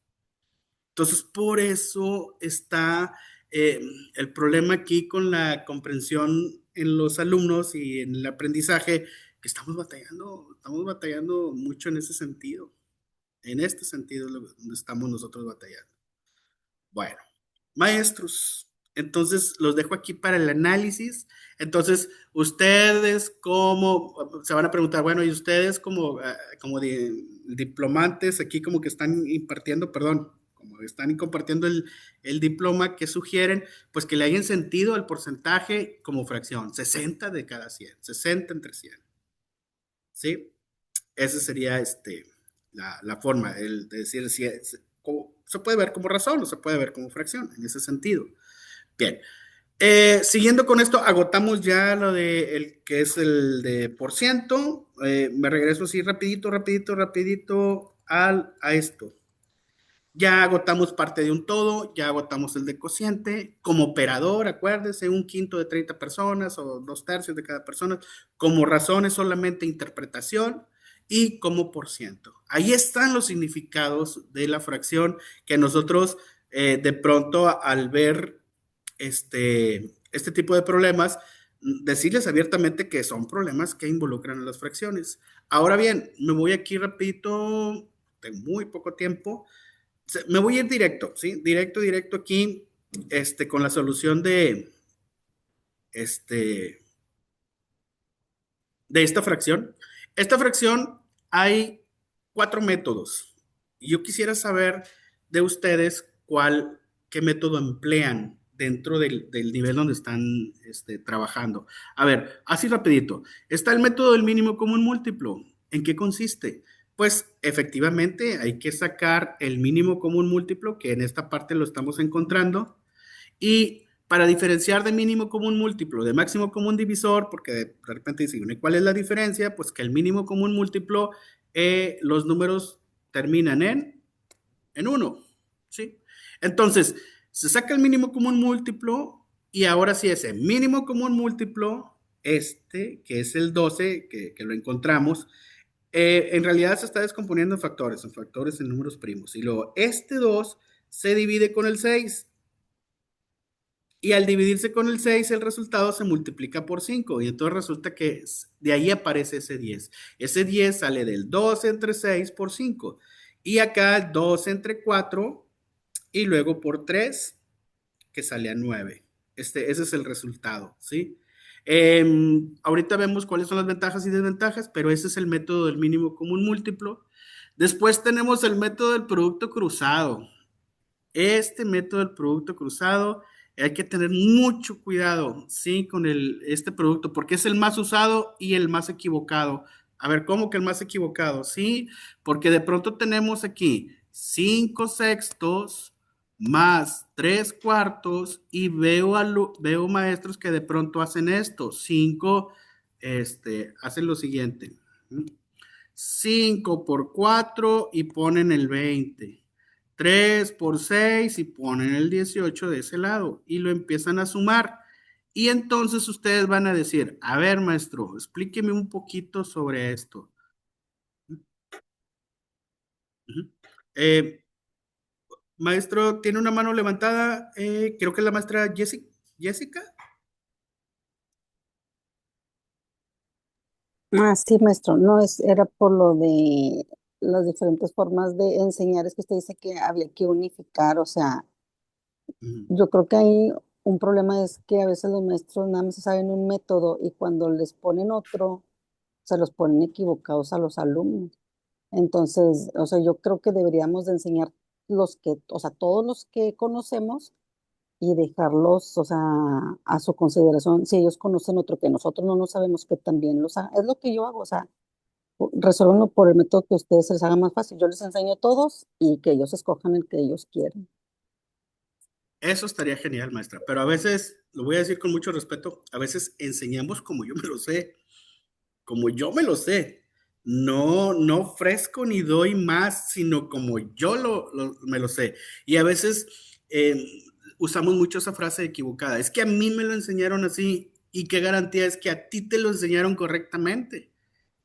Entonces, por eso está el problema aquí con la comprensión en los alumnos y en el aprendizaje, que estamos batallando mucho en ese sentido. En este sentido es donde estamos nosotros batallando. Bueno, maestros, entonces los dejo aquí para el análisis. Entonces, ustedes se van a preguntar, bueno, y ustedes como diplomantes aquí como que están impartiendo, perdón, como están compartiendo el diploma, que sugieren, pues que le hayan sentido el porcentaje como fracción, 60 de cada 100, 60 entre 100, ¿sí? Esa sería la forma, de decir si se puede ver como razón o se puede ver como fracción, en ese sentido. Bien. Siguiendo con esto, agotamos ya lo de el que es el de por ciento. Me regreso así rapidito a esto. Ya agotamos parte de un todo, ya agotamos el de cociente. Como operador, acuérdese, un quinto de 30 personas o 2/3 de cada persona. Como razón es solamente interpretación y como por ciento. Ahí están los significados de la fracción que nosotros de pronto al ver este tipo de problemas, decirles abiertamente que son problemas que involucran a las fracciones. Ahora bien, me voy aquí rapidito, tengo muy poco tiempo, me voy a ir directo, ¿sí? Directo aquí, con la solución este, de esta fracción. Esta fracción hay 4 métodos. Y yo quisiera saber de ustedes qué método emplean dentro del nivel donde están trabajando. A ver, así rapidito. Está el método del mínimo común múltiplo. ¿En qué consiste? Pues efectivamente hay que sacar el mínimo común múltiplo, que en esta parte lo estamos encontrando, y para diferenciar de mínimo común múltiplo de máximo común divisor, porque de repente dicen, ¿cuál es la diferencia? Pues que el mínimo común múltiplo, los números terminan en 1, ¿sí? Entonces, se saca el mínimo común múltiplo y ahora sí ese mínimo común múltiplo, que es el 12, que lo encontramos, en realidad se está descomponiendo en factores en números primos. Y luego este 2 se divide con el 6. Y al dividirse con el 6, el resultado se multiplica por 5. Y entonces resulta que de ahí aparece ese 10. Ese 10 sale del 2 entre 6 por 5. Y acá 2 entre 4 y luego por 3, que sale a 9. Ese es el resultado, ¿sí? Ahorita vemos cuáles son las ventajas y desventajas, pero ese es el método del mínimo común múltiplo. Después tenemos el método del producto cruzado. Este método del producto cruzado, hay que tener mucho cuidado, ¿sí? Con este producto, porque es el más usado y el más equivocado. A ver, ¿cómo que el más equivocado? Sí, porque de pronto tenemos aquí 5/6 más 3/4 y veo maestros que de pronto hacen esto. 5, hacen lo siguiente. 5 por 4 y ponen el 20. 3 por 6 y ponen el 18 de ese lado y lo empiezan a sumar. Y entonces ustedes van a decir, a ver, maestro, explíqueme un poquito sobre esto. Maestro, tiene una mano levantada, creo que es la maestra Jessica. Sí, maestro, no era por lo de las diferentes formas de enseñar, es que usted dice que había que unificar, o sea, yo creo que hay un problema es que a veces los maestros nada más saben un método y cuando les ponen otro, se los ponen equivocados a los alumnos. Entonces, o sea, yo creo que deberíamos de enseñar o sea, todos los que conocemos y dejarlos, o sea, a su consideración, si ellos conocen otro que nosotros no sabemos que también los hagan. Es lo que yo hago, o sea, resuelvanlo por el método que a ustedes se les haga más fácil. Yo les enseño a todos y que ellos escojan el que ellos quieren. Eso estaría genial, maestra, pero a veces, lo voy a decir con mucho respeto, a veces enseñamos como yo me lo sé, como yo me lo sé. No ofrezco ni doy más, sino como yo me lo sé. Y a veces usamos mucho esa frase equivocada. Es que a mí me lo enseñaron así y qué garantía es que a ti te lo enseñaron correctamente.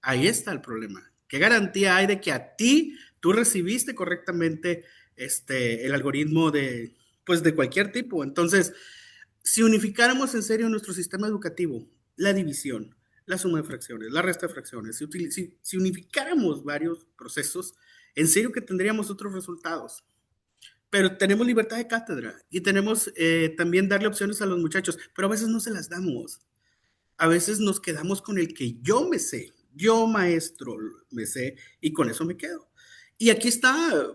Ahí está el problema. ¿Qué garantía hay de que a ti tú recibiste correctamente el algoritmo pues de cualquier tipo? Entonces, si unificáramos en serio nuestro sistema educativo, la división, la suma de fracciones, la resta de fracciones, si unificáramos varios procesos, en serio que tendríamos otros resultados. Pero tenemos libertad de cátedra y tenemos también darle opciones a los muchachos, pero a veces no se las damos. A veces nos quedamos con el que yo me sé, yo maestro me sé, y con eso me quedo. Y aquí está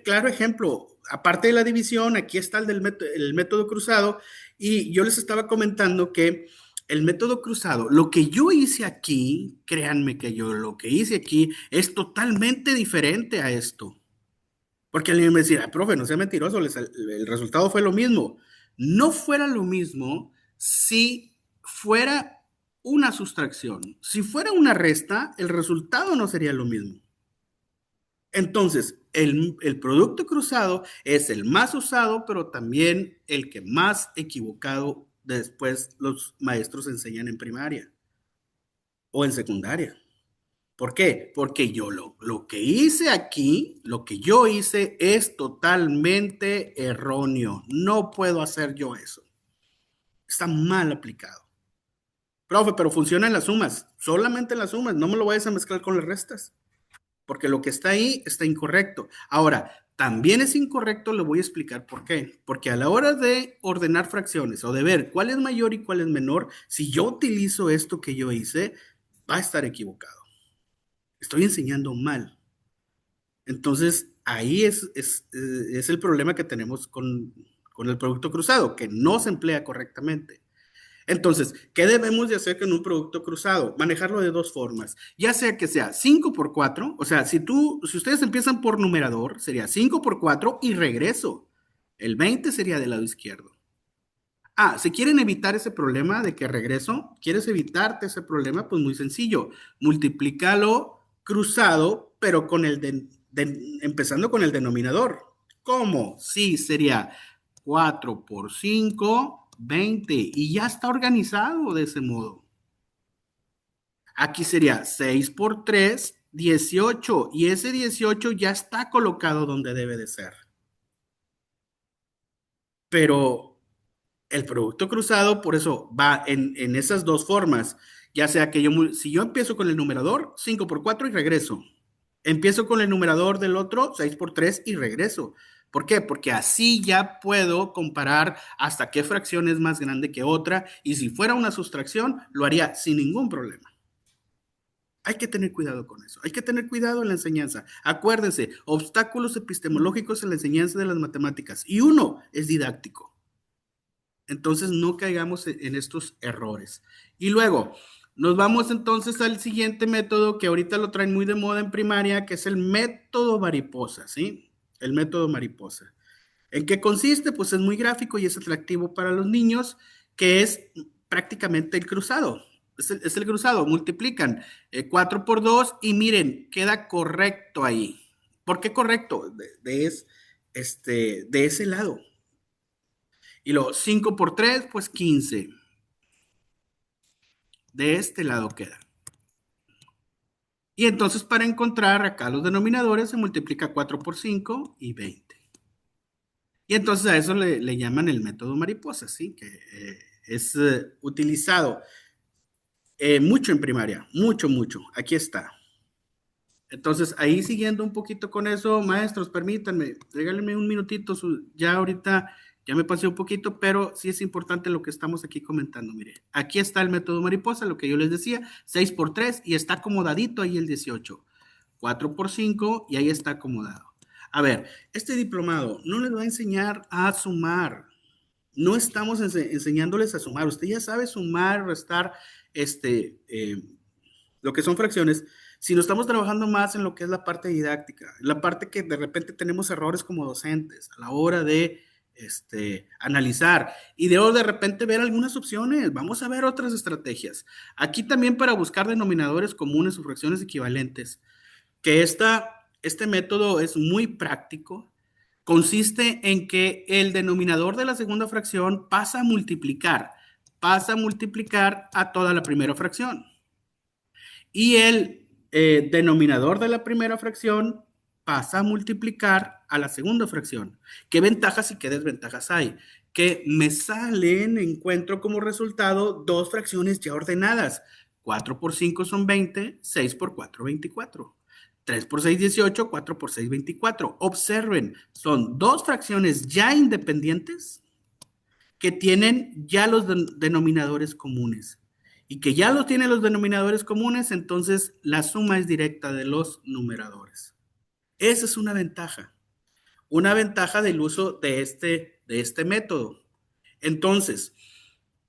claro ejemplo, aparte de la división, aquí está el método cruzado, y yo les estaba comentando que el método cruzado, lo que yo hice aquí, créanme que lo que hice aquí es totalmente diferente a esto. Porque alguien me decía, profe, no sea mentiroso, el resultado fue lo mismo. No fuera lo mismo si fuera una sustracción. Si fuera una resta, el resultado no sería lo mismo. Entonces, el producto cruzado es el más usado, pero también el que más equivocado después los maestros enseñan en primaria o en secundaria. ¿Por qué? Porque yo lo que hice aquí, lo que yo hice es totalmente erróneo. No puedo hacer yo eso. Está mal aplicado. Profe, pero funciona en las sumas, solamente en las sumas, no me lo vayas a mezclar con las restas, porque lo que está ahí está incorrecto. Ahora, también es incorrecto, le voy a explicar por qué. Porque a la hora de ordenar fracciones o de ver cuál es mayor y cuál es menor, si yo utilizo esto que yo hice, va a estar equivocado. Estoy enseñando mal. Entonces, ahí es el problema que tenemos con el producto cruzado, que no se emplea correctamente. Entonces, ¿qué debemos de hacer con un producto cruzado? Manejarlo de dos formas, ya sea que sea 5 por 4, o sea, si ustedes empiezan por numerador, sería 5 por 4 y regreso. El 20 sería del lado izquierdo. Si quieren evitar ese problema de que regreso, ¿quieres evitarte ese problema? Pues muy sencillo, multiplícalo cruzado, pero con empezando con el denominador. ¿Cómo? Sí, sería 4 por 5, 20, y ya está organizado de ese modo. Aquí sería 6 por 3, 18, y ese 18 ya está colocado donde debe de ser. Pero el producto cruzado, por eso va en esas dos formas, ya sea que si yo empiezo con el numerador, 5 por 4 y regreso. Empiezo con el numerador del otro, 6 por 3 y regreso. ¿Por qué? Porque así ya puedo comparar hasta qué fracción es más grande que otra, y si fuera una sustracción, lo haría sin ningún problema. Hay que tener cuidado con eso. Hay que tener cuidado en la enseñanza. Acuérdense, obstáculos epistemológicos en la enseñanza de las matemáticas. Y uno es didáctico. Entonces no caigamos en estos errores. Y luego, nos vamos entonces al siguiente método que ahorita lo traen muy de moda en primaria, que es el método mariposa, ¿sí? El método mariposa. ¿En qué consiste? Pues es muy gráfico y es atractivo para los niños, que es prácticamente el cruzado. Es el cruzado, multiplican 4 por 2 y miren, queda correcto ahí. ¿Por qué correcto? De ese lado. Y luego 5 por 3, pues 15. De este lado queda. Y entonces para encontrar acá los denominadores se multiplica 4 por 5 y 20. Y entonces a eso le llaman el método mariposa, ¿sí? Que es utilizado mucho en primaria, mucho, mucho. Aquí está. Entonces, ahí siguiendo un poquito con eso, maestros, permítanme, regálenme un minutito, ya ahorita ya me pasé un poquito, pero sí es importante lo que estamos aquí comentando. Mire, aquí está el método mariposa, lo que yo les decía, 6 por 3 y está acomodadito ahí el 18. 4 por 5 y ahí está acomodado. A ver, este diplomado no les va a enseñar a sumar. No estamos enseñándoles a sumar. Usted ya sabe sumar, restar, lo que son fracciones, si no estamos trabajando más en lo que es la parte didáctica, la parte que de repente tenemos errores como docentes a la hora de analizar y de repente ver algunas opciones, vamos a ver otras estrategias. Aquí también para buscar denominadores comunes o fracciones equivalentes, que este método es muy práctico, consiste en que el denominador de la segunda fracción pasa a multiplicar a toda la primera fracción. Y el denominador de la primera fracción pasa a multiplicar a la segunda fracción. ¿Qué ventajas y qué desventajas hay? Que me encuentro como resultado dos fracciones ya ordenadas. 4 por 5 son 20, 6 por 4, 24. 3 por 6, 18, 4 por 6, 24. Observen, son dos fracciones ya independientes que tienen ya los denominadores comunes. Y que ya los tienen los denominadores comunes, entonces la suma es directa de los numeradores. Esa es una ventaja. una ventaja del uso de este método. Entonces,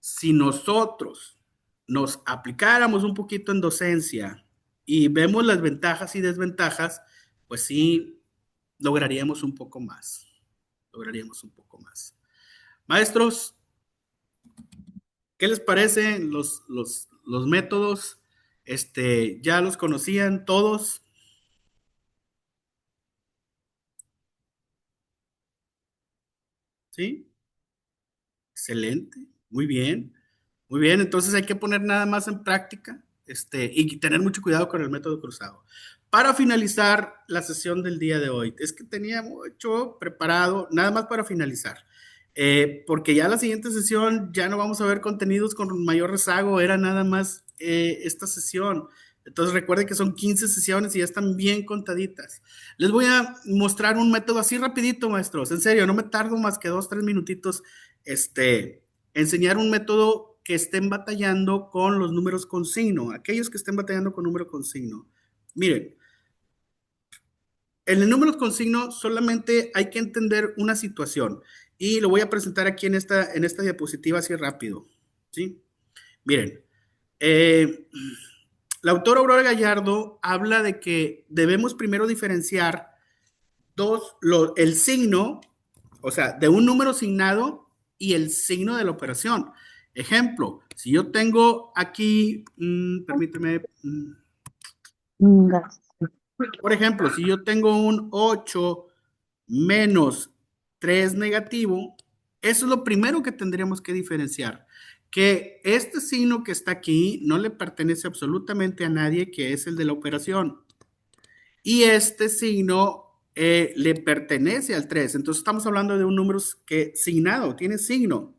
si nosotros nos aplicáramos un poquito en docencia y vemos las ventajas y desventajas, pues sí, lograríamos un poco más. Lograríamos un poco más. Maestros, ¿qué les parecen los métodos? ¿Ya los conocían todos? ¿Sí? Excelente, muy bien. Muy bien, entonces hay que poner nada más en práctica, y tener mucho cuidado con el método cruzado. Para finalizar la sesión del día de hoy, es que tenía mucho preparado, nada más para finalizar, porque ya la siguiente sesión ya no vamos a ver contenidos con mayor rezago, era nada más esta sesión. Entonces recuerden que son 15 sesiones y ya están bien contaditas. Les voy a mostrar un método así rapidito, maestros, en serio, no me tardo más que 2, 3 minutitos, enseñar un método que estén batallando con los números con signo, aquellos que estén batallando con números con signo. Miren, en el números con signo solamente hay que entender una situación y lo voy a presentar aquí en esta diapositiva así rápido, ¿sí? Miren, la autora Aurora Gallardo habla de que debemos primero diferenciar el signo, o sea, de un número signado y el signo de la operación. Ejemplo, si yo tengo aquí, permíteme, por ejemplo, si yo tengo un 8 menos 3 negativo, eso es lo primero que tendríamos que diferenciar, que este signo que está aquí no le pertenece absolutamente a nadie, que es el de la operación. Y este signo le pertenece al 3. Entonces estamos hablando de un número que signado, tiene signo.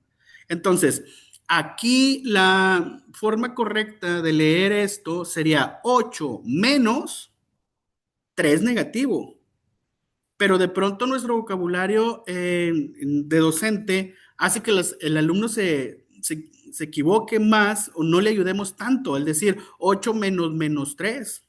Entonces, aquí la forma correcta de leer esto sería 8 menos 3 negativo. Pero de pronto nuestro vocabulario de docente hace que el alumno se equivoque más o no le ayudemos tanto, es decir, 8 menos 3.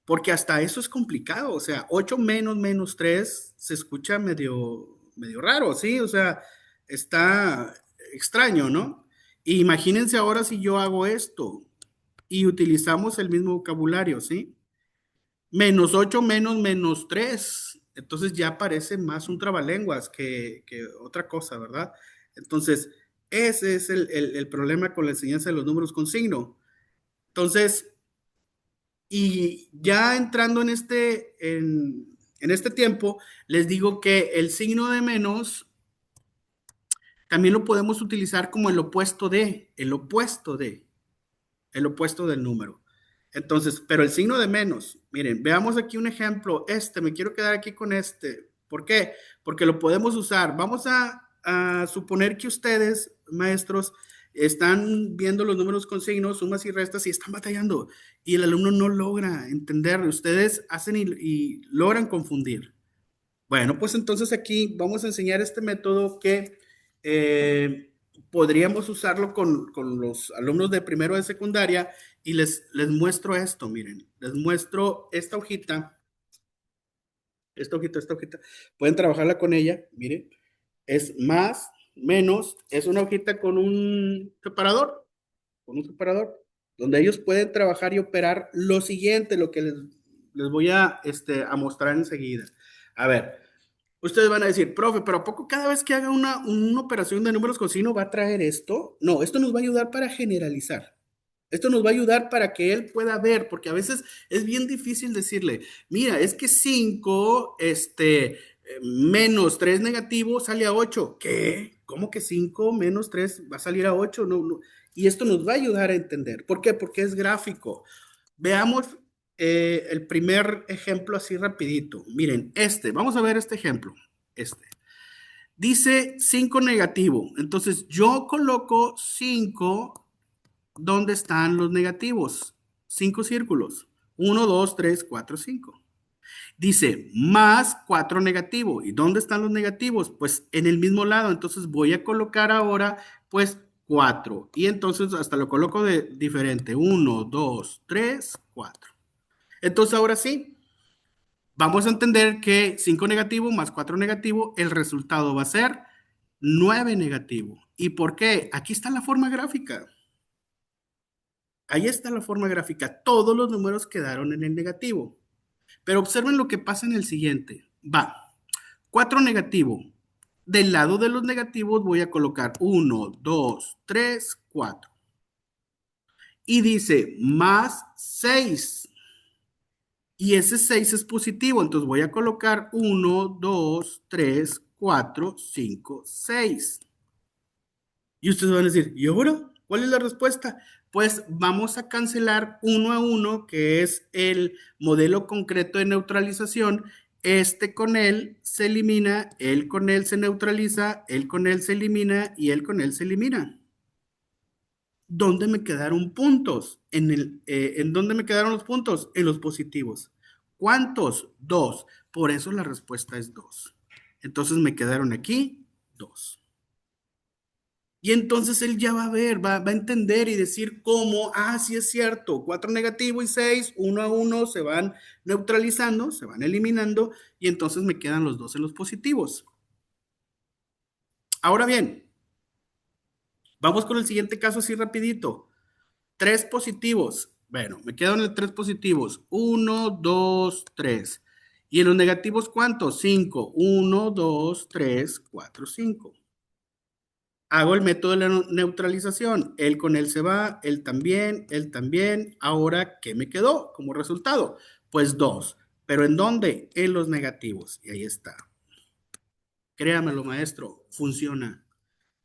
Porque hasta eso es complicado, o sea, 8 menos 3 se escucha medio raro, ¿sí? O sea, está extraño, ¿no? Imagínense ahora si yo hago esto y utilizamos el mismo vocabulario, ¿sí? Menos 8 menos 3. Entonces ya parece más un trabalenguas que otra cosa, ¿verdad? Entonces, ese es el problema con la enseñanza de los números con signo. Entonces, y ya entrando en este tiempo, les digo que el signo de menos también lo podemos utilizar como el opuesto del número. Entonces, pero el signo de menos, miren, veamos aquí un ejemplo, me quiero quedar aquí con ¿por qué? Porque lo podemos usar. Vamos a suponer que ustedes, maestros, están viendo los números con signos, sumas y restas y están batallando y el alumno no logra entender, ustedes hacen y logran confundir. Bueno, pues entonces aquí vamos a enseñar este método que podríamos usarlo con los alumnos de primero de secundaria y les muestro esto, miren, les muestro esta hojita, pueden trabajarla con ella, miren, es más, menos, es una hojita con un separador, donde ellos pueden trabajar y operar lo siguiente, lo que les voy a mostrar enseguida. A ver, ustedes van a decir, profe, pero ¿a poco cada vez que haga una operación de números con signo va a traer esto? No, esto nos va a ayudar para generalizar. Esto nos va a ayudar para que él pueda ver, porque a veces es bien difícil decirle, mira, es que 5, menos 3 negativo sale a 8. ¿Qué? ¿Cómo que 5 menos 3 va a salir a 8? No, no. Y esto nos va a ayudar a entender. ¿Por qué? Porque es gráfico. Veamos el primer ejemplo así rapidito. Miren, vamos a ver este ejemplo. Dice 5 negativo. Entonces yo coloco 5. ¿Dónde están los negativos? 5 círculos. 1, 2, 3, 4, 5. Dice más 4 negativo. ¿Y dónde están los negativos? Pues en el mismo lado. Entonces voy a colocar ahora pues 4. Y entonces hasta lo coloco de diferente. 1, 2, 3, 4. Entonces ahora sí, Vamos a entender que 5 negativo más 4 negativo, el resultado va a ser 9 negativo. ¿Y por qué? Aquí está la forma gráfica. Ahí está la forma gráfica. Todos los números quedaron en el negativo. Pero observen lo que pasa en el siguiente. Va, 4 negativo. Del lado de los negativos voy a colocar 1, 2, 3, 4. Y dice más 6. Y ese 6 es positivo, entonces voy a colocar 1, 2, 3, 4, 5, 6. Y ustedes van a decir, ¿y ahora? ¿Cuál es la respuesta? Pues vamos a cancelar 1 a 1, que es el modelo concreto de neutralización. Este con él se elimina, él con él se neutraliza, él con él se elimina y él con él se elimina. ¿Dónde me quedaron puntos? ¿En dónde me quedaron los puntos? En los positivos. ¿Cuántos? 2. Por eso la respuesta es 2. Entonces me quedaron aquí 2. Y entonces él ya va a ver, va a entender y decir cómo, sí es cierto, 4 negativo y 6, 1 a 1 se van neutralizando, se van eliminando, y entonces me quedan los 2 en los positivos. Ahora bien, vamos con el siguiente caso así rapidito. 3 positivos. Bueno, me quedan en 3 positivos. 1, 2, 3. ¿Y en los negativos cuántos? 5. 1, 2, 3, 4, 5. Hago el método de la neutralización. Él con él se va, él también, él también. Ahora, ¿qué me quedó como resultado? Pues 2. ¿Pero en dónde? En los negativos. Y ahí está. Créamelo, maestro, funciona.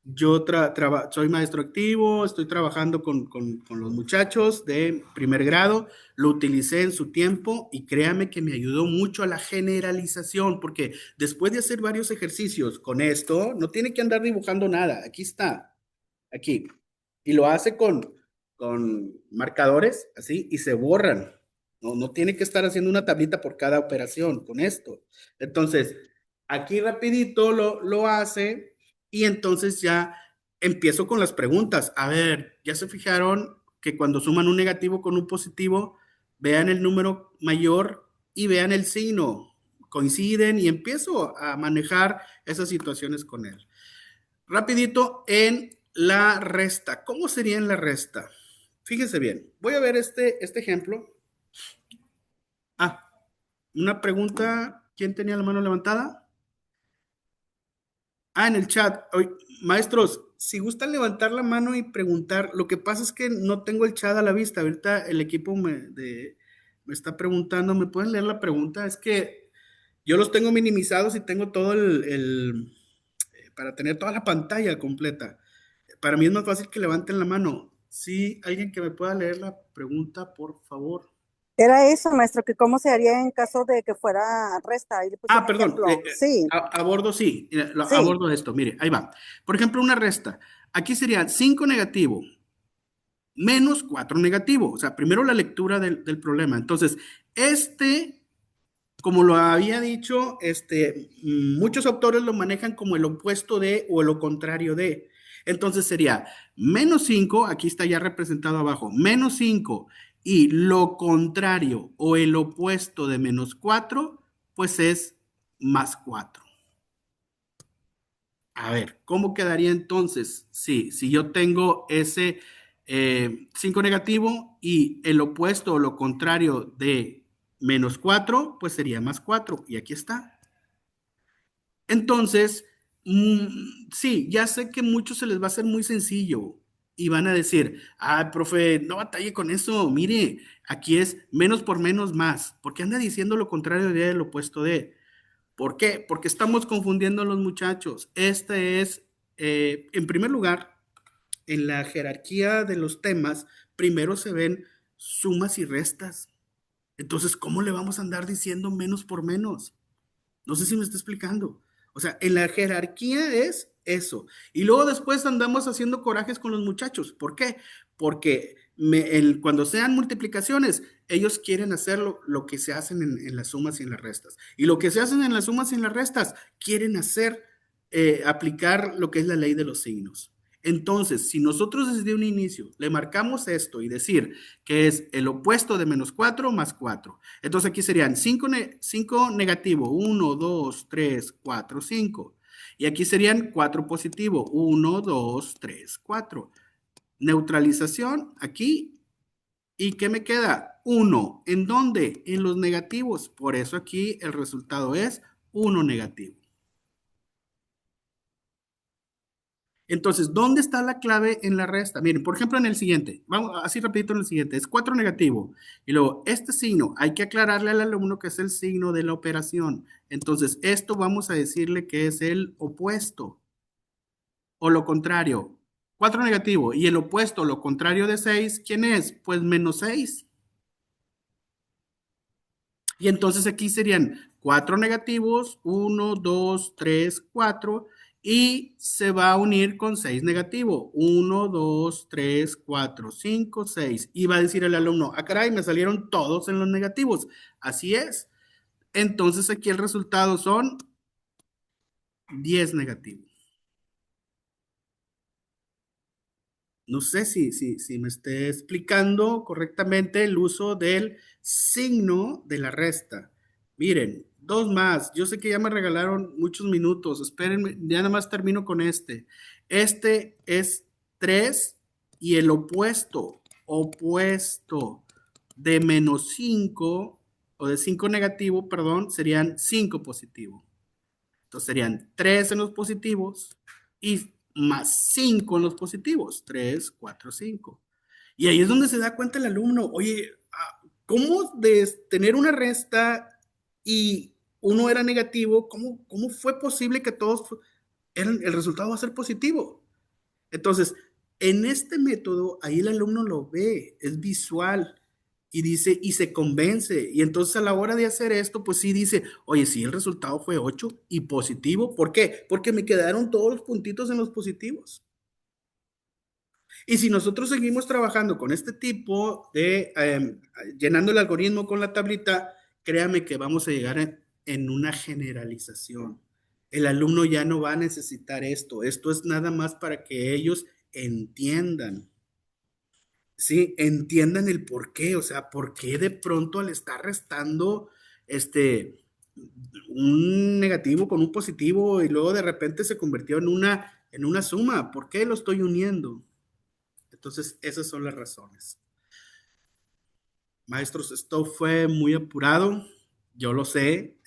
Yo soy maestro activo, estoy trabajando con los muchachos de primer grado, lo utilicé en su tiempo y créame que me ayudó mucho a la generalización, porque después de hacer varios ejercicios con esto, no tiene que andar dibujando nada, aquí está, aquí, y lo hace con marcadores, así, y se borran, no tiene que estar haciendo una tablita por cada operación con esto. Entonces, aquí rapidito lo hace. Y entonces ya empiezo con las preguntas. A ver, ¿ya se fijaron que cuando suman un negativo con un positivo, vean el número mayor y vean el signo? Coinciden y empiezo a manejar esas situaciones con él. Rapidito en la resta. ¿Cómo sería en la resta? Fíjense bien. Voy a ver este ejemplo. Una pregunta. ¿Quién tenía la mano levantada? En el chat. Maestros, si gustan levantar la mano y preguntar, lo que pasa es que no tengo el chat a la vista. Ahorita el equipo me está preguntando, ¿me pueden leer la pregunta? Es que yo los tengo minimizados y tengo todo para tener toda la pantalla completa. Para mí es más fácil que levanten la mano. Sí, alguien que me pueda leer la pregunta, por favor. Era eso, maestro, que cómo se haría en caso de que fuera resta. Ahí le puse un Perdón. ejemplo. Sí. Abordo, sí. Sí. Abordo esto. Mire, ahí va. Por ejemplo, una resta. Aquí sería 5 negativo menos 4 negativo. O sea, primero la lectura del problema. Entonces, como lo había dicho, muchos autores lo manejan como el opuesto de o lo contrario de. Entonces sería menos 5, aquí está ya representado abajo, menos 5 y lo contrario o el opuesto de menos 4, pues es más 4. A ver, ¿cómo quedaría entonces? Sí, si yo tengo ese 5 negativo y el opuesto o lo contrario de menos 4, pues sería más 4. Y aquí está. Entonces, sí, ya sé que a muchos se les va a hacer muy sencillo y van a decir, profe, no batalle con eso. Mire, aquí es menos por menos más. ¿Por qué anda diciendo lo contrario de el opuesto de? ¿Por qué? Porque estamos confundiendo a los muchachos. En primer lugar, en la jerarquía de los temas, primero se ven sumas y restas. Entonces, ¿cómo le vamos a andar diciendo menos por menos? No sé si me está explicando. O sea, en la jerarquía es eso. Y luego después andamos haciendo corajes con los muchachos. ¿Por qué? Porque cuando sean multiplicaciones, ellos quieren hacer lo que se hacen en las sumas y en las restas. Y lo que se hacen en las sumas y en las restas, quieren aplicar lo que es la ley de los signos. Entonces, si nosotros desde un inicio le marcamos esto y decir que es el opuesto de menos 4 más 4, entonces aquí serían 5 negativo, 1, 2, 3, 4, 5. Y aquí serían 4 positivo, 1, 2, 3, 4. Neutralización aquí. ¿Y qué me queda? 1. ¿En dónde? En los negativos. Por eso aquí el resultado es 1 negativo. Entonces, ¿dónde está la clave en la resta? Miren, por ejemplo, en el siguiente, vamos así rapidito en el siguiente, es 4 negativo. Y luego, este signo, hay que aclararle al alumno que es el signo de la operación. Entonces, esto vamos a decirle que es el opuesto o lo contrario. 4 negativo y el opuesto, lo contrario de 6, ¿quién es? Pues menos 6. Y entonces aquí serían 4 negativos, 1, 2, 3, 4, y se va a unir con 6 negativo, 1, 2, 3, 4, 5, 6. Y va a decir el alumno, ah, caray, me salieron todos en los negativos. Así es. Entonces aquí el resultado son 10 negativos. No sé si me esté explicando correctamente el uso del signo de la resta. Miren, dos más. Yo sé que ya me regalaron muchos minutos. Espérenme, ya nada más termino con este. Este es 3 y el opuesto de menos 5 o de 5 negativo, perdón, serían 5 positivo. Entonces serían 3 en los positivos y más 5 en los positivos. 3, 4, 5. Y ahí es donde se da cuenta el alumno, oye, ¿cómo de tener una resta y uno era negativo, cómo fue posible que todos el resultado va a ser positivo? Entonces, en este método, ahí el alumno lo ve, es visual y dice, y se convence. Y entonces a la hora de hacer esto, pues sí dice, oye, sí, el resultado fue 8 y positivo. ¿Por qué? Porque me quedaron todos los puntitos en los positivos. Y si nosotros seguimos trabajando con este tipo de, llenando el algoritmo con la tablita, créame que vamos a llegar en una generalización. El alumno ya no va a necesitar esto. Esto es nada más para que ellos entiendan. Sí, entiendan el por qué, o sea, por qué de pronto al estar restando un negativo con un positivo y luego de repente se convirtió en una suma. ¿Por qué lo estoy uniendo? Entonces, esas son las razones. Maestros, esto fue muy apurado, yo lo sé,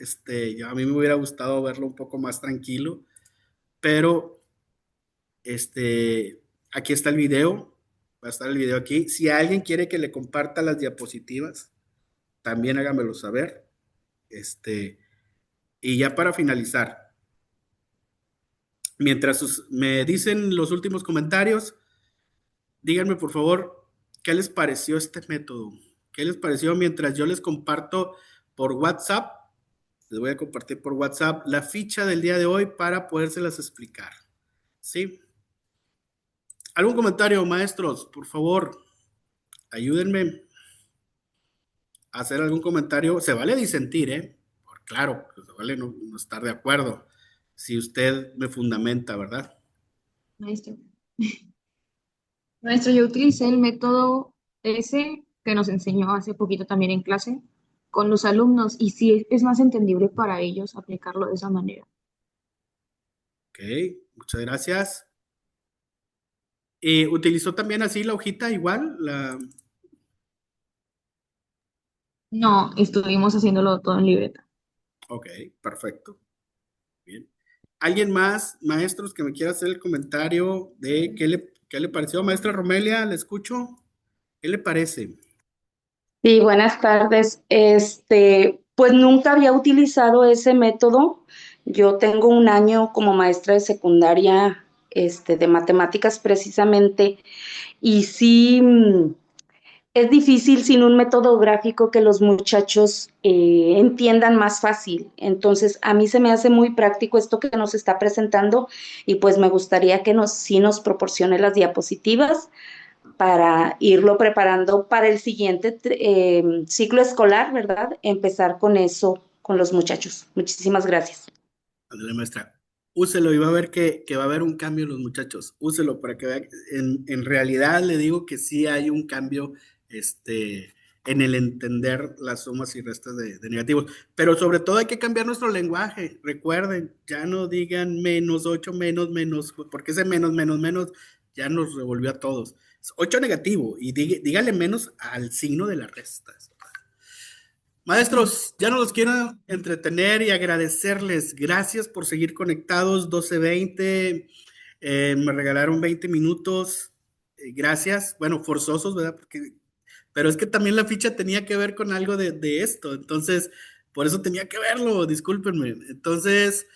a mí me hubiera gustado verlo un poco más tranquilo, pero aquí está el video, va a estar el video aquí. Si alguien quiere que le comparta las diapositivas, también háganmelo saber. Y ya para finalizar, mientras me dicen los últimos comentarios, díganme por favor, ¿qué les pareció este método? ¿Qué les pareció mientras yo les comparto por WhatsApp? Les voy a compartir por WhatsApp la ficha del día de hoy para podérselas explicar. ¿Sí? ¿Algún comentario, maestros? Por favor, ayúdenme a hacer algún comentario. Se vale disentir, ¿eh? Claro, se vale no estar de acuerdo. Si usted me fundamenta, ¿verdad? Maestro. Maestro, yo utilicé el método ese que nos enseñó hace poquito también en clase con los alumnos y sí es más entendible para ellos aplicarlo de esa manera. Ok, muchas gracias. ¿Utilizó también así la hojita igual? No, estuvimos haciéndolo todo en libreta. Ok, perfecto. Bien. ¿Alguien más, maestros, que me quiera hacer el comentario de qué le pareció? Maestra Romelia, ¿le escucho? ¿Qué le parece? Sí, buenas tardes. Pues nunca había utilizado ese método. Yo tengo un año como maestra de secundaria, de matemáticas precisamente, y sí, es difícil sin un método gráfico que los muchachos entiendan más fácil. Entonces, a mí se me hace muy práctico esto que nos está presentando y pues me gustaría que sí nos proporcione las diapositivas para irlo preparando para el siguiente ciclo escolar, ¿verdad? Empezar con eso con los muchachos. Muchísimas gracias. Ándale, maestra. úselo y va a ver que va a haber un cambio en los muchachos. Úselo para que vean. En realidad le digo que sí hay un cambio en el entender las sumas y restas de negativos. Pero sobre todo hay que cambiar nuestro lenguaje. Recuerden, ya no digan -8, menos, porque ese menos ya nos revolvió a todos. 8 negativo y dígale menos al signo de la resta. Maestros, ya no los quiero entretener y agradecerles. Gracias por seguir conectados. 12:20. Me regalaron 20 minutos. Gracias. Bueno, forzosos, ¿verdad? Pero es que también la ficha tenía que ver con algo de esto. Entonces, por eso tenía que verlo. Discúlpenme. Entonces,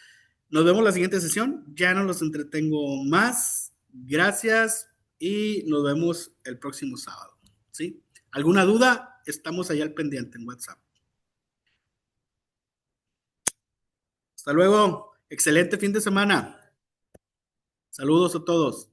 nos vemos la siguiente sesión. Ya no los entretengo más. Gracias y nos vemos el próximo sábado. ¿Sí? ¿Alguna duda? Estamos allá al pendiente en WhatsApp. Hasta luego. Excelente fin de semana. Saludos a todos.